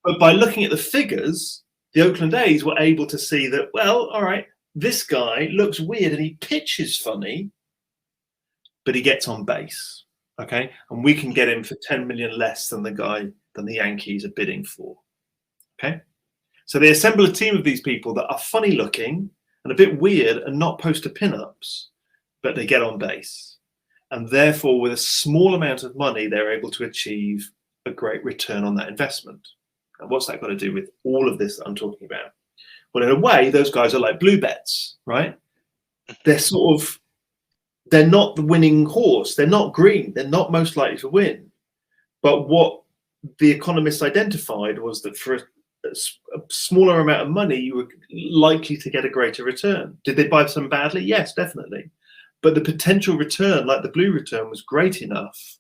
But by looking at the figures, the Oakland A's were able to see that, well, all right, this guy looks weird and he pitches funny, but he gets on base, okay? And we can get him for 10 million less than the Yankees are bidding for, okay? So they assemble a team of these people that are funny looking and a bit weird and not poster pinups, but they get on base. And therefore, with a small amount of money, they're able to achieve a great return on that investment. And what's that got to do with all of this that I'm talking about? Well, in a way, those guys are like blue bets, right? They're not the winning horse. They're not green. They're not most likely to win. But what the economists identified was that for a smaller amount of money, you were likely to get a greater return. Did they buy some badly? Yes, definitely. But the potential return, like the blue return, was great enough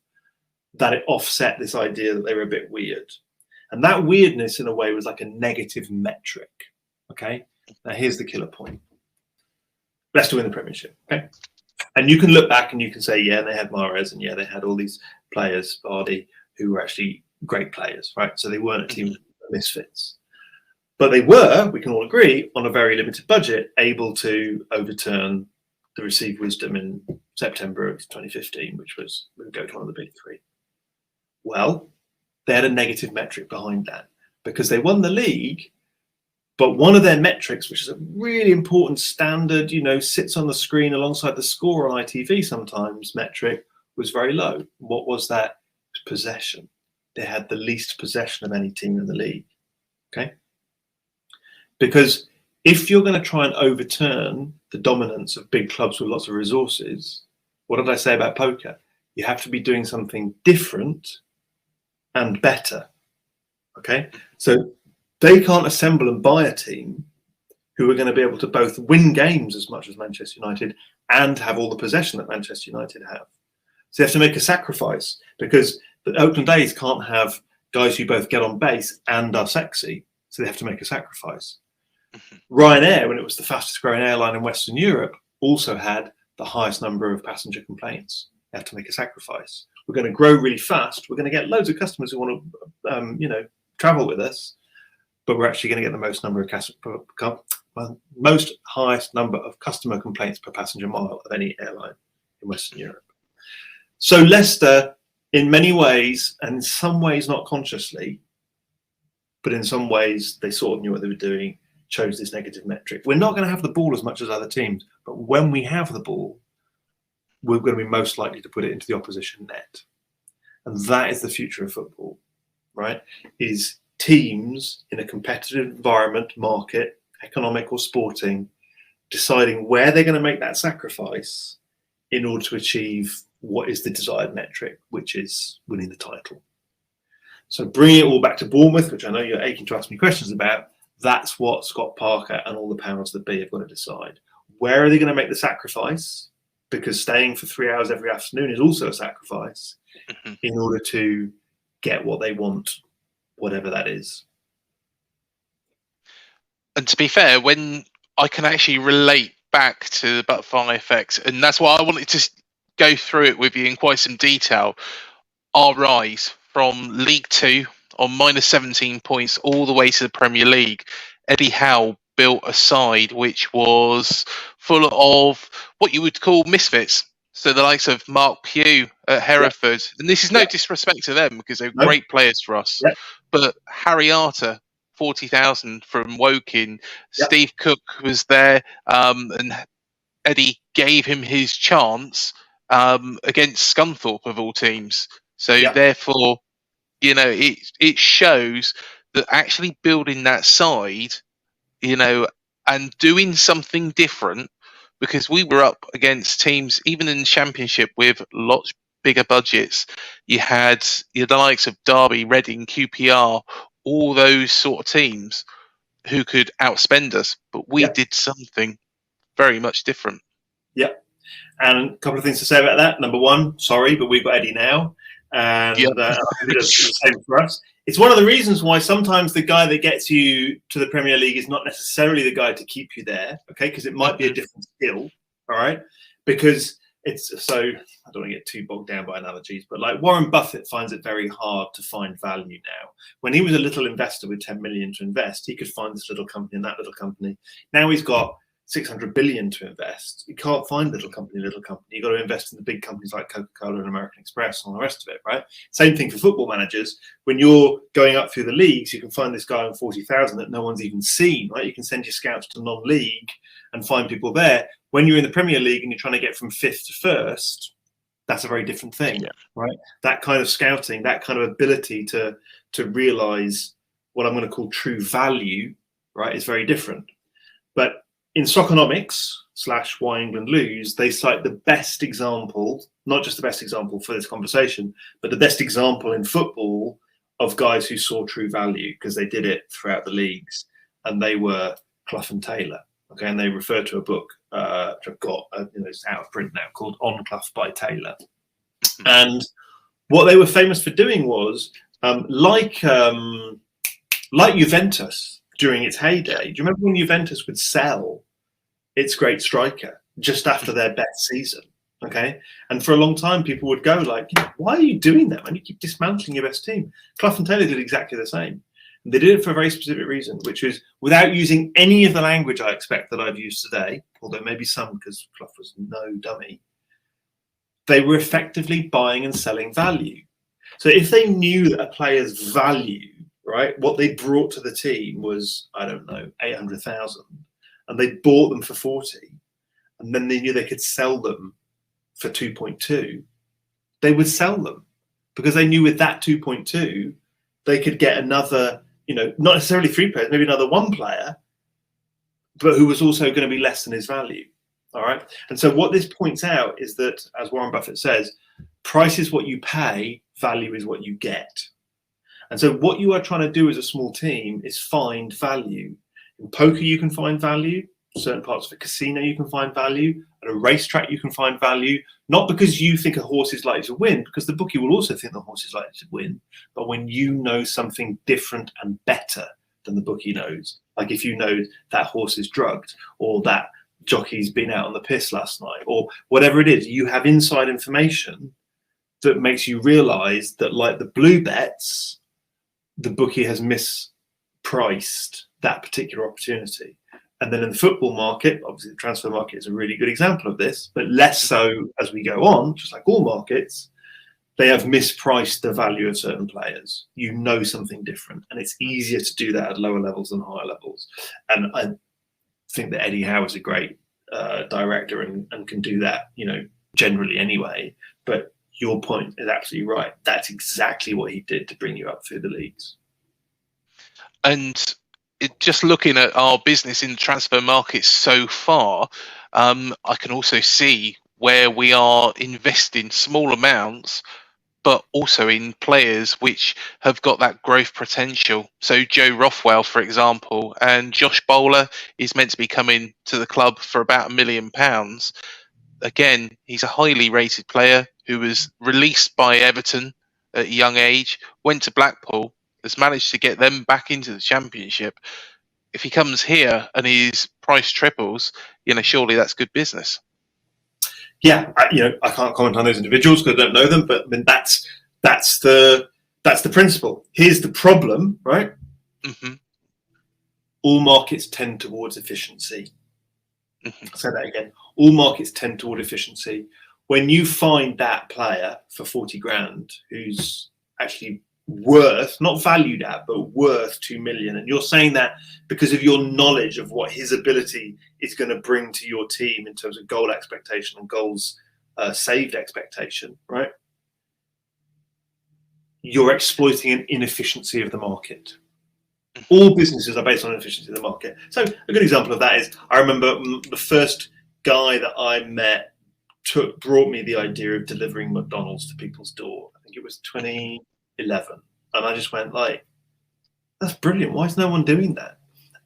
that it offset this idea that they were a bit weird. And that weirdness, in a way, was like a negative metric. Okay, now here's the killer point. Leicester win the Premiership. Okay, and you can look back and you can say, yeah, they had Mahrez, and yeah, they had all these players, Vardy, who were actually great players, right? So they weren't a team of misfits. But they were, we can all agree, on a very limited budget, able to overturn the received wisdom in September of 2015, which was we would go to one of the big three. Well, they had a negative metric behind that because they won the league, but one of their metrics, which is a really important standard, sits on the screen alongside the score on ITV sometimes, metric, was very low. What was that? Possession. They had the least possession of any team in the league. Okay? Because if you're going to try and overturn the dominance of big clubs with lots of resources, what did I say about poker? You have to be doing something different and better. Okay? So they can't assemble and buy a team who are going to be able to both win games as much as Manchester United and have all the possession that Manchester United have. So they have to make a sacrifice because the Oakland A's can't have guys who both get on base and are sexy. So they have to make a sacrifice. Ryanair, when it was the fastest growing airline in Western Europe, also had the highest number of passenger complaints. They have to make a sacrifice. We're going to grow really fast. We're going to get loads of customers who want to, travel with us, but we're actually going to get the most number of most highest number of customer complaints per passenger mile of any airline in Western Europe. So Leicester, in many ways, and in some ways not consciously, but in some ways they sort of knew what they were doing, chose this negative metric. We're not going to have the ball as much as other teams, but when we have the ball, we're going to be most likely to put it into the opposition net. And that is the future of football, right? Is teams in a competitive environment, market, economic or sporting, deciding where they're going to make that sacrifice in order to achieve what is the desired metric, which is winning the title. So bringing it all back to Bournemouth, which I know you're aching to ask me questions about, that's what Scott Parker and all the powers that be have got to decide. Where are they going to make the sacrifice? Because staying for 3 hours every afternoon is also a sacrifice in order to get what they want, whatever that is. And to be fair, when I can actually relate back to the butterfly effect, and that's why I wanted to go through it with you in quite some detail, our rise from League Two on minus 17 points all the way to the Premier League. Eddie Howe built a side which was full of what you would call misfits. So the likes of Mark Pugh at Hereford, and this is no disrespect to them because they're great players for us, but Harry Arter, 40,000 from Woking, Steve Cook was there, and Eddie gave him his chance against Scunthorpe of all teams. So therefore, you know, it shows that actually building that side, you know, and doing something different, because we were up against teams, even in the Championship, with lots bigger budgets. You had the likes of Derby, Reading, QPR, all those sort of teams who could outspend us, but we did something very much different. Yeah. And a couple of things to say about that. Number one, sorry, but we've got Eddie now. And I think it's the same for us. It's one of the reasons why sometimes the guy that gets you to the Premier League is not necessarily the guy to keep you there, okay? Because it might be a different skill, all right? Because it's so, I don't want to get too bogged down by analogies, but like Warren Buffett finds it very hard to find value now. When he was a little investor with 10 million to invest, he could find this little company and that little company. Now he's got 600 billion to invest. You can't find little company. You've got to invest in the big companies like Coca-Cola and American Express and all the rest of it, right? Same thing for football managers. When you're going up through the leagues, you can find this guy on 40,000 that no one's even seen, right? You can send your scouts to non-league and find people there. When you're in the Premier League and you're trying to get from 5th to 1st, that's a very different thing, right? That kind of scouting, that kind of ability to realize what I'm going to call true value, right, is very different. But in Soccernomics / Why England Lose, they cite the best example, not just the best example for this conversation, but the best example in football of guys who saw true value, because they did it throughout the leagues, and they were Clough and Taylor. Okay, and they refer to a book which I've got, it's out of print now, called On Clough by Taylor. And what they were famous for doing was, like Juventus during its heyday. Do you remember when Juventus would sell its great striker just after their best season? Okay, and for a long time, people would go like, "Why are you doing that? Man, you keep dismantling your best team." Clough and Taylor did exactly the same. And they did it for a very specific reason, which is without using any of the language I expect that I've used today, although maybe some, because Clough was no dummy. They were effectively buying and selling value. So if they knew that a player's value, right, what they brought to the team was, I don't know, 800,000, and they bought them for 40, and then they knew they could sell them for 2.2, they would sell them because they knew with that 2.2 they could get another, not necessarily 3 players, maybe another 1 player, but who was also going to be less than his value. All right. And so what this points out is that, as Warren Buffett says, price is what you pay, value is what you get. And so what you are trying to do as a small team is find value. In poker, you can find value. Certain parts of a casino, you can find value. At a racetrack, you can find value. Not because you think a horse is likely to win, because the bookie will also think the horse is likely to win. But when you know something different and better than the bookie knows, like if you know that horse is drugged, or that jockey's been out on the piss last night, or whatever it is, you have inside information that makes you realize that, like the blue bets, the bookie has mispriced that particular opportunity. And then in the football market, obviously the transfer market is a really good example of this, but less so as we go on, just like all markets, they have mispriced the value of certain players. You know something different, and it's easier to do that at lower levels than higher levels. And I think that Eddie Howe is a great director and can do that, generally anyway. But your point is absolutely right. That's exactly what he did to bring you up through the leagues. And just looking at our business in the transfer market so far, I can also see where we are investing small amounts, but also in players which have got that growth potential. So Joe Rothwell, for example, and Josh Bowler is meant to be coming to the club for about £1 million. Again, he's a highly rated player who was released by Everton at a young age, went to Blackpool, has managed to get them back into the Championship. If he comes here and his price triples, surely that's good business. Yeah, I can't comment on those individuals because I don't know them, but I mean, that's the principle. Here's the problem, right? Mm-hmm. All markets tend towards efficiency. Mm-hmm. I'll say that again. All markets tend toward efficiency. When you find that player for 40 grand who's actually worth, not valued at, but worth 2 million, and you're saying that because of your knowledge of what his ability is going to bring to your team in terms of goal expectation and goals saved expectation, right? You're exploiting an inefficiency of the market. All businesses are based on inefficiency of the market. So a good example of that is, I remember the first guy that I met brought me the idea of delivering McDonald's to people's door. I think it was 2011. And I just went like, that's brilliant. Why is no one doing that?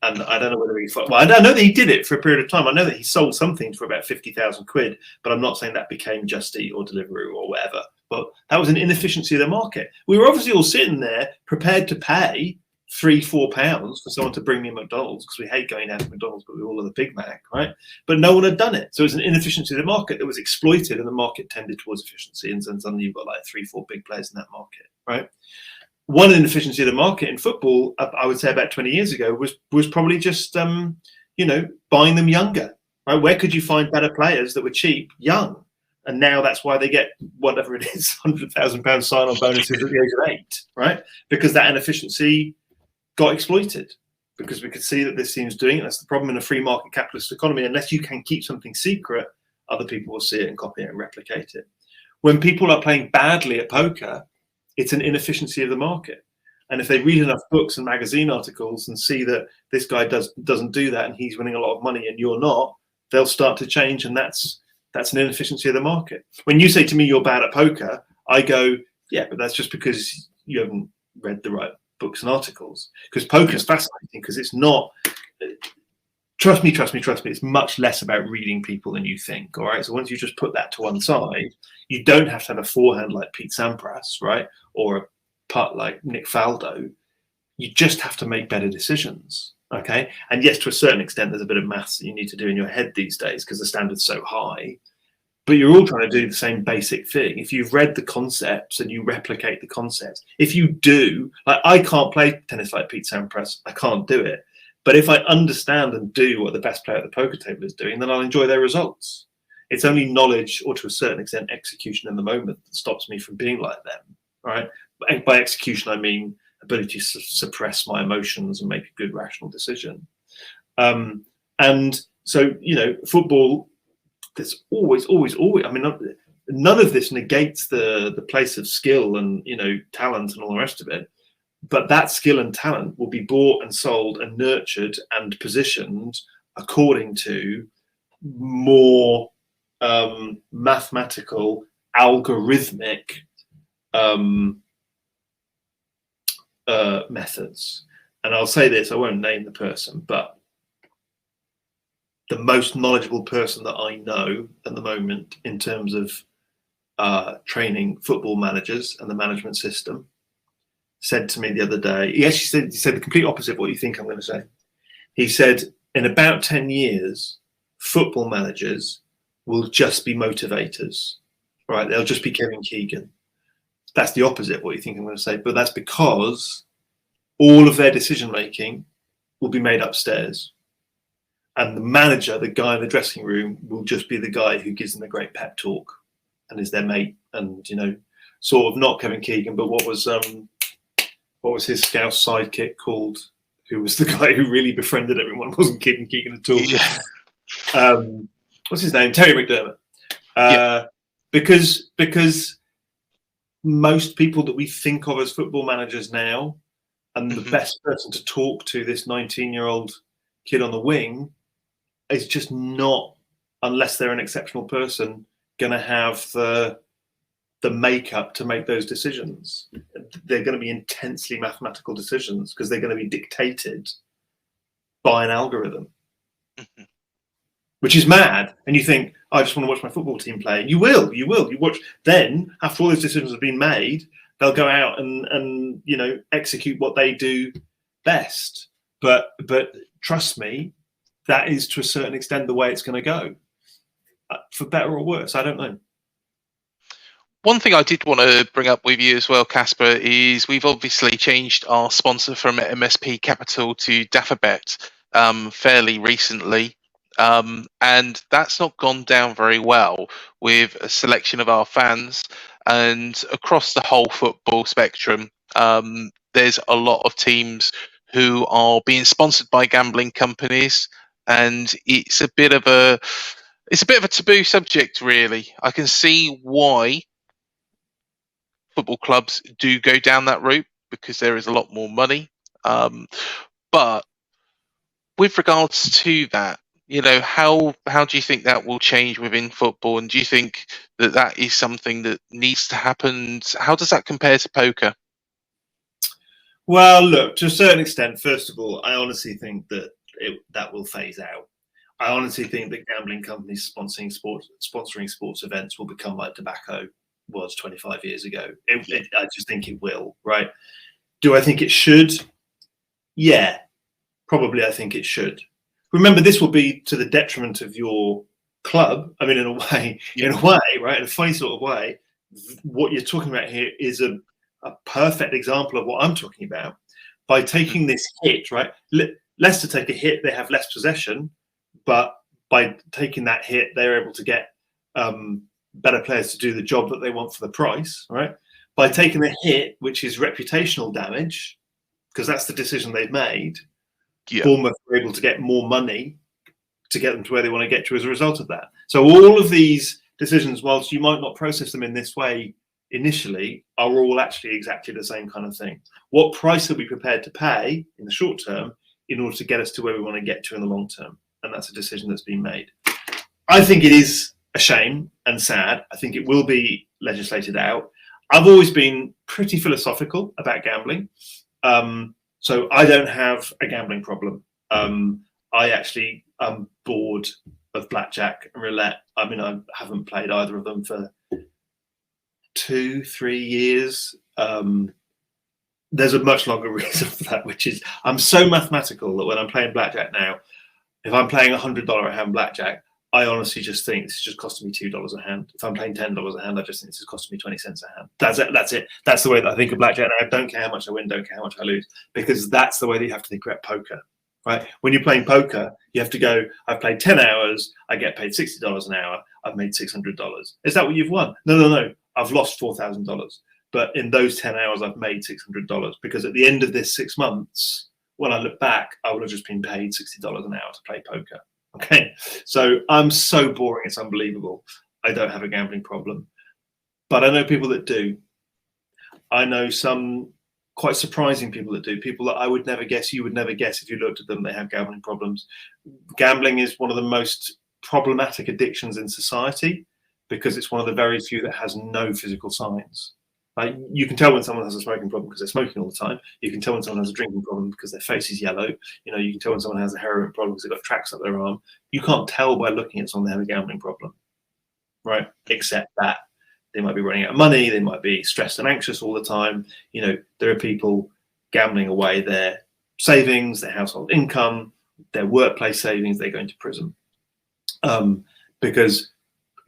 And I don't know whether I know that he did it for a period of time. I know that he sold some things for about 50,000 quid, but I'm not saying that became Just Eat or Deliveroo or whatever. But that was an inefficiency of the market. We were obviously all sitting there prepared to pay £3-4 for someone to bring me a McDonald's because we hate going out to McDonald's, but we all love the Big Mac, right? But no one had done it. So it was an inefficiency of the market that was exploited, and the market tended towards efficiency. And then suddenly you've got like 3-4 big players in that market, right? One inefficiency of the market in football, I would say about 20 years ago, was probably just, buying them younger, right? Where could you find better players that were cheap, young? And now that's why they get whatever it is, £100,000 sign-on bonuses at the age of 8, right? Because that inefficiency got exploited, because we could see that this team's doing it. That's the problem in a free market capitalist economy. Unless you can keep something secret, other people will see it and copy it and replicate it. When people are playing badly at poker, it's an inefficiency of the market. And if they read enough books and magazine articles and see that this guy doesn't do that and he's winning a lot of money and you're not, they'll start to change, and that's an inefficiency of the market. When you say to me you're bad at poker, I go, yeah, but that's just because you haven't read the right books and articles. Because poker is fascinating, because it's not, trust me, it's much less about reading people than you think. All right. So once you just put that to one side, you don't have to have a forehand like Pete Sampras, right? Or a putt like Nick Faldo. You just have to make better decisions. Okay. And yes, to a certain extent, there's a bit of maths that you need to do in your head these days because the standard's so high. But you're all trying to do the same basic thing. If you've read the concepts and you replicate the concepts, if you do, like, I can't play tennis like Pete Sampras, I can't do it. But if I understand and do what the best player at the poker table is doing, then I'll enjoy their results. It's only knowledge, or to a certain extent, execution in the moment, that stops me from being like them, right? By execution, I mean ability to suppress my emotions and make a good, rational decision. And so, football, there's always. I mean, none of this negates the place of skill and talent and all the rest of it. But that skill and talent will be bought and sold and nurtured and positioned according to more mathematical, algorithmic methods. And I'll say this: I won't name the person, but the most knowledgeable person that I know at the moment in terms of training football managers and the management system said to me the other day, he said the complete opposite of what you think I'm going to say. He said, in about 10 years, football managers will just be motivators, right? They'll just be Kevin Keegan. That's the opposite of what you think I'm going to say, but that's because all of their decision-making will be made upstairs. and the manager, the guy in the dressing room, will just be the guy who gives them a great pep talk and is their mate, and sort of not Kevin Keegan, but what was his Scouse sidekick called, who was the guy who really befriended everyone? Wasn't Kevin Keegan at all. Yeah. What's his name? Terry McDermott. Because most people that we think of as football managers now, and the best person to talk to this 19-year-old kid on the wing is just not, unless they're an exceptional person, going to have the makeup to make those decisions. They're going to be intensely mathematical decisions because they're going to be dictated by an algorithm, which is mad. And you think, I just want to watch my football team play. You will. You watch. Then, after all those decisions have been made, they'll go out and execute what they do best. But trust me, that is to a certain extent the way it's going to go. For better or worse, I don't know. One thing I did want to bring up with you as well, Caspar, is we've obviously changed our sponsor from MSP Capital to Dafabet fairly recently. And that's not gone down very well with a selection of our fans. And across the whole football spectrum, there's a lot of teams who are being sponsored by gambling companies, and it's a bit of a taboo subject, really. I can see why football clubs do go down that route because there is a lot more money. But with regards to that, how do you think that will change within football? And do you think that is something that needs to happen? How does that compare to poker? Well, look, to a certain extent, first of all, I honestly think that will phase out. I honestly think that gambling companies sponsoring sports events will become like tobacco was 25 years ago. I just think it will, right? Do I think it should? Yeah, probably I think it should. Remember, this will be to the detriment of your club. I mean, in a way, right? In a funny sort of way, what you're talking about here is a perfect example of what I'm talking about. By taking this hit, right? Leicester take a hit, they have less possession, but by taking that hit, they're able to get better players to do the job that they want for the price, right? By taking the hit, which is reputational damage, because that's the decision they've made, Bournemouth were able to get more money to get them to where they want to get to as a result of that. So all of these decisions, whilst you might not process them in this way initially, are all actually exactly the same kind of thing. What price are we prepared to pay in the short term in order to get us to where we want to get to in the long term? And that's a decision that's been made. I think it is a shame and sad. I think it will be legislated out. I've always been pretty philosophical about gambling. So I don't have a gambling problem. I actually am bored of blackjack and roulette. I mean, I haven't played either of them for 2-3 years. There's a much longer reason for that, which is I'm so mathematical that when I'm playing blackjack now, if I'm playing $100 a hand blackjack, I honestly just think this is just costing me $2 a hand. If I'm playing $10 a hand, I just think this is costing me 20 cents a hand. That's it. That's the way that I think of blackjack. And I don't care how much I win, don't care how much I lose, because that's the way that you have to think about poker, right? When you're playing poker, you have to go, I've played 10 hours, I get paid $60 an hour, I've made $600. Is that what you've won? No. I've lost $4,000. But in those 10 hours, I've made $600, because at the end of this 6 months, when I look back, I would have just been paid $60 an hour to play poker. Okay, so I'm so boring, it's unbelievable. I don't have a gambling problem, but I know people that do. I know some quite surprising people that do, people that I would never guess, you would never guess if you looked at them, they have gambling problems. Gambling is one of the most problematic addictions in society because it's one of the very few that has no physical signs. You can tell when someone has a smoking problem because they're smoking all the time. You can tell when someone has a drinking problem because their face is yellow. You can tell when someone has a heroin problem because they've got tracks up their arm. You can't tell by looking at someone they have a gambling problem, right? Except that they might be running out of money. They might be stressed and anxious all the time. There are people gambling away their savings, their household income, their workplace savings. They go into prison because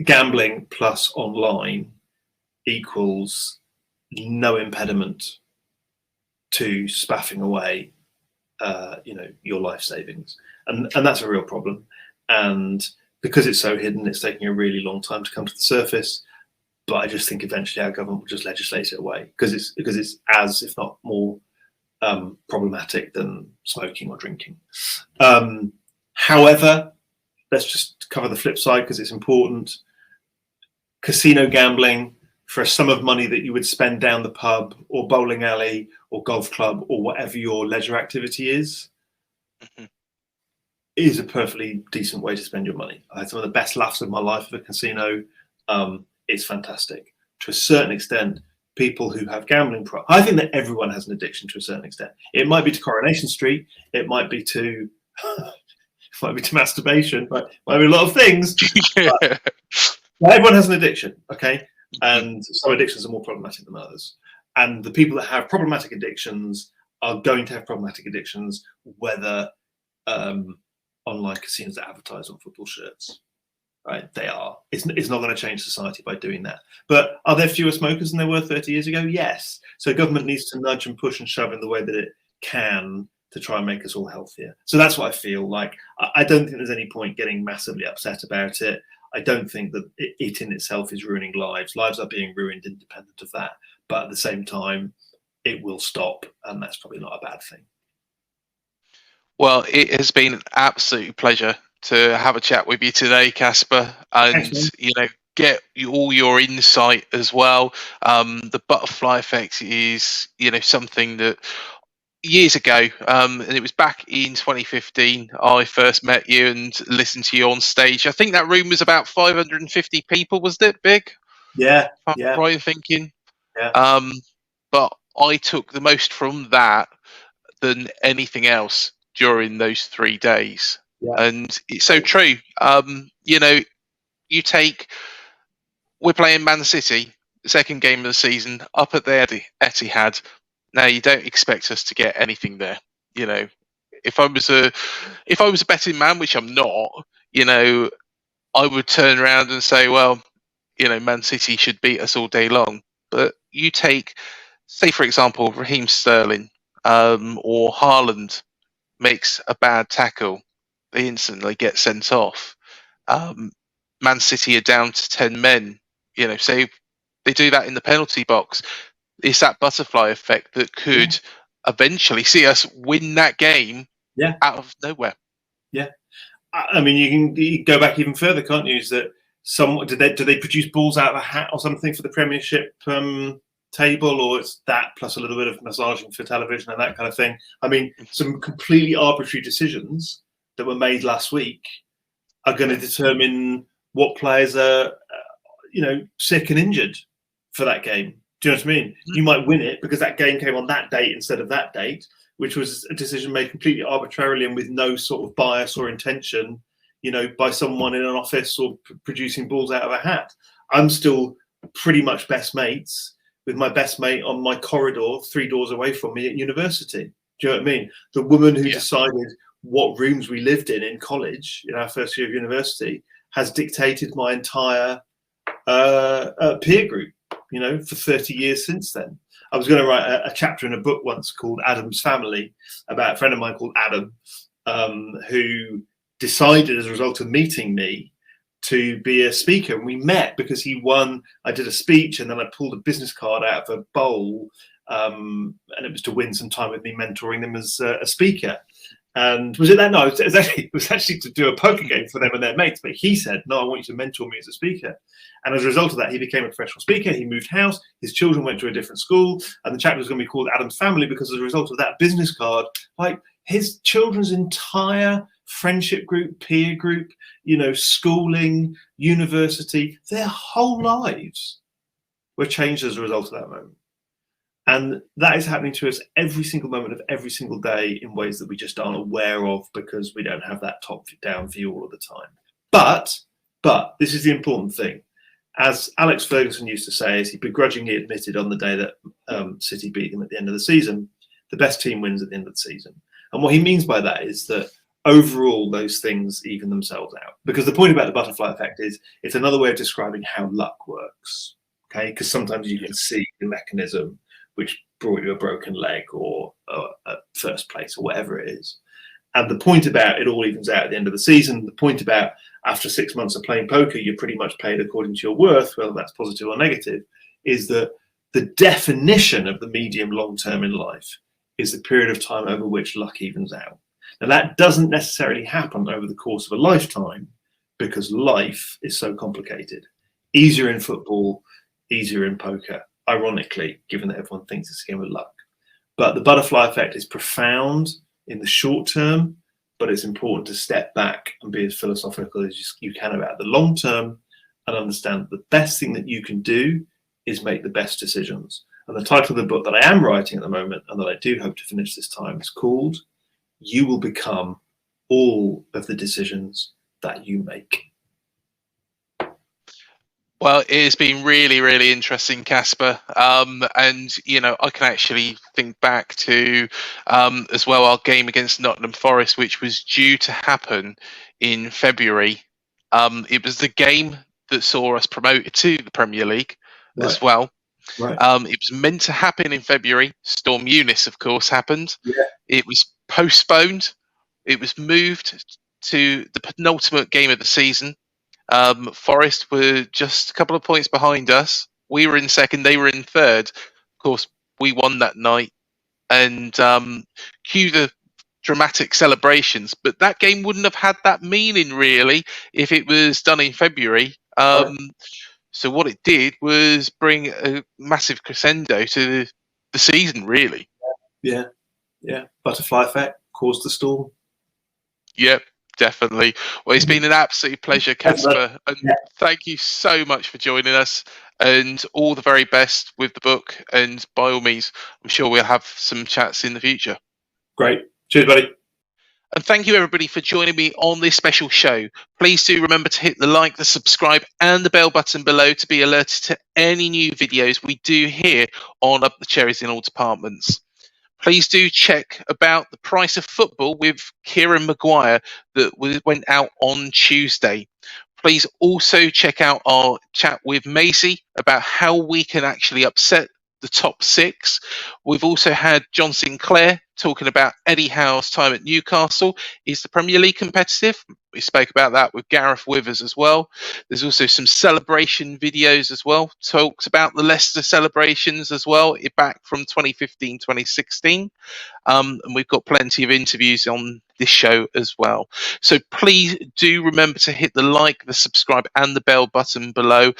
gambling plus online equals no impediment to spaffing away, your life savings. and that's a real problem. And because it's so hidden, it's taking a really long time to come to the surface. But I just think eventually our government will just legislate it away because it's as, if not more, problematic than smoking or drinking. However, let's just cover the flip side because it's important. Casino gambling for a sum of money that you would spend down the pub or bowling alley or golf club or whatever your leisure activity is a perfectly decent way to spend your money. I had some of the best laughs of my life at a casino. It's fantastic. To a certain extent, people who have gambling I think that everyone has an addiction to a certain extent. It might be to Coronation Street. It might be to masturbation. Might be a lot of things. But everyone has an addiction, okay? And some addictions are more problematic than others. And the people that have problematic addictions are going to have problematic addictions, whether online casinos that advertise on football shirts. Right, they are. It's not going to change society by doing that. But are there fewer smokers than there were 30 years ago? Yes. So government needs to nudge and push and shove in the way that it can to try and make us all healthier. So that's what I feel like. I don't think there's any point getting massively upset about it. I don't think that it in itself is ruining lives. Lives are being ruined independent of that. But at the same time, it will stop, and that's probably not a bad thing. Well, it has been an absolute pleasure to have a chat with you today, Caspar, and get all your insight as well. The butterfly effect is something that years ago, and it was back in 2015 I first met you and listened to you on stage. I think that room was about 550 people, wasn't it? Big? Yeah. If I'm right in thinking. Yeah. But I took the most from that than anything else during those 3 days. Yeah. And it's so true. We're playing Man City, the second game of the season, up at the Etihad. Now you don't expect us to get anything there. If I was a betting man, which I'm not, I would turn around and say, well, Man City should beat us all day long. But you take, say for example, Raheem Sterling or Haaland makes a bad tackle, they instantly get sent off. Man City are down to 10 men. Say they do that in the penalty box. It's that butterfly effect that could eventually see us win that game out of nowhere. Yeah. I mean, you can go back even further, can't you? Is that do they produce balls out of a hat or something for the Premiership table, or it's that plus a little bit of massaging for television and that kind of thing? I mean, some completely arbitrary decisions that were made last week are going to determine what players are, sick and injured for that game. Do you know what I mean? You might win it because that game came on that date instead of that date, which was a decision made completely arbitrarily and with no sort of bias or intention, by someone in an office or producing balls out of a hat. I'm still pretty much best mates with my best mate on my corridor 3 doors away from me at university. Do you know what I mean? The woman who decided what rooms we lived in college in our first year of university has dictated my entire peer group, for 30 years since then. I was going to write a chapter in a book once called Adam's Family about a friend of mine called Adam, who decided as a result of meeting me to be a speaker. And we met because he won. I did a speech and then I pulled a business card out of a bowl, and it was to win some time with me mentoring them as a speaker. And was it that? No, it was actually to do a poker game for them and their mates. But he said, no, I want you to mentor me as a speaker. And as a result of that, he became a professional speaker. He moved house. His children went to a different school. And the chapter was going to be called Adam's Family because as a result of that business card, like his children's entire friendship group, peer group, schooling, university, their whole lives were changed as a result of that moment. And that is happening to us every single moment of every single day in ways that we just aren't aware of because we don't have that top-down view all of the time. But this is the important thing. As Alex Ferguson used to say, as he begrudgingly admitted on the day that City beat him at the end of the season, the best team wins at the end of the season. And what he means by that is that overall those things even themselves out. Because the point about the butterfly effect is it's another way of describing how luck works. Okay, because sometimes you can see the mechanism which brought you a broken leg or a first place or whatever it is. And the point about it all evens out at the end of the season, the point about after 6 months of playing poker, you're pretty much paid according to your worth, whether that's positive or negative, is that the definition of the medium long term in life is the period of time over which luck evens out. Now, that doesn't necessarily happen over the course of a lifetime because life is so complicated. Easier in football, easier in poker, ironically, given that everyone thinks it's a game of luck. But the butterfly effect is profound in the short term, but it's important to step back and be as philosophical as you can about the long term and understand that the best thing that you can do is make the best decisions. And the title of the book that I am writing at the moment, and that I do hope to finish this time, is called You Will Become All of the Decisions That You Make. Well, it has been really, really interesting, Caspar. And, you know, I can actually think back to, as well, our game against Nottingham Forest, which was due to happen in February. It was the game that saw us promoted to the Premier League as well. Right. It was meant to happen in February. Storm Eunice, of course, happened. Yeah. It was postponed. It was moved to the penultimate game of the season. Forest were just a couple of points behind us. We were in second, they were in third. Of course, we won that night. And cue the dramatic celebrations. But that game wouldn't have had that meaning, really, if it was done in February. So what it did was bring a massive crescendo to the season, really. Yeah. Butterfly effect caused the storm. Yep, definitely. Well, it's been an absolute pleasure, Caspar. And thank you so much for joining us. And all the very best with the book. And by all means, I'm sure we'll have some chats in the future. Great. Cheers, buddy. And thank you, everybody, for joining me on this special show. Please do remember to hit the like, the subscribe, and the bell button below to be alerted to any new videos we do here on Up the Cherries in all departments. Please do check about the price of football with Kieran Maguire that went out on Tuesday. Please also check out our chat with Macy about how we can actually upset the top six. We've also had John Sinclair talking about Eddie Howe's time at Newcastle. Is the Premier League competitive? We spoke about that with Gareth Withers as well. There's also some celebration videos as well. Talks about the Leicester celebrations as well, back from 2015, 2016. And we've got plenty of interviews on this show as well. So please do remember to hit the like, the subscribe, and the bell button below.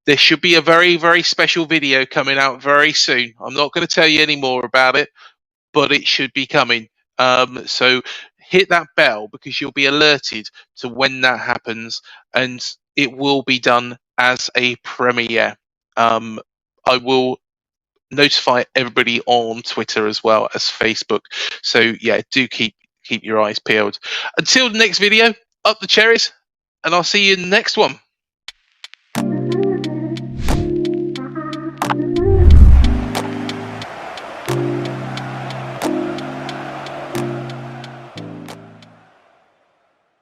There should be a very, very special video coming out very soon. I'm not going to tell you any more about it, but it should be coming. So hit that bell because you'll be alerted to when that happens, and it will be done as a premiere. I will notify everybody on Twitter as well as Facebook. So yeah, do keep your eyes peeled. Until the next video, up the cherries, and I'll see you in the next one.